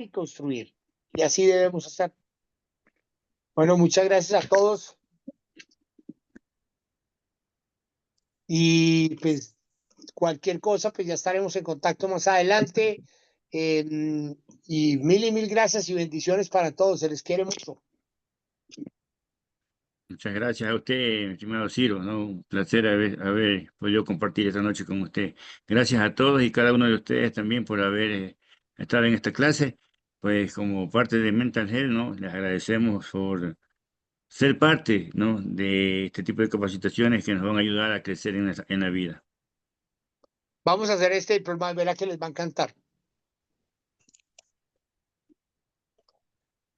construir. Y así debemos hacer. Bueno, muchas gracias a todos. Y pues cualquier cosa, pues ya estaremos en contacto más adelante. Y mil gracias y bendiciones para todos. Se les quiere mucho. Muchas gracias a usted, mi estimado Ciro, ¿no? Un placer haber podido compartir esta noche con usted. Gracias a todos y cada uno de ustedes también por haber estado en esta clase. Pues como parte de Mental Health, ¿no? Les agradecemos por ser parte, ¿no? de este tipo de capacitaciones que nos van a ayudar a crecer en la vida. Vamos a hacer este programa, verá que les va a encantar.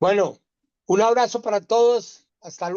Bueno, un abrazo para todos. Hasta luego.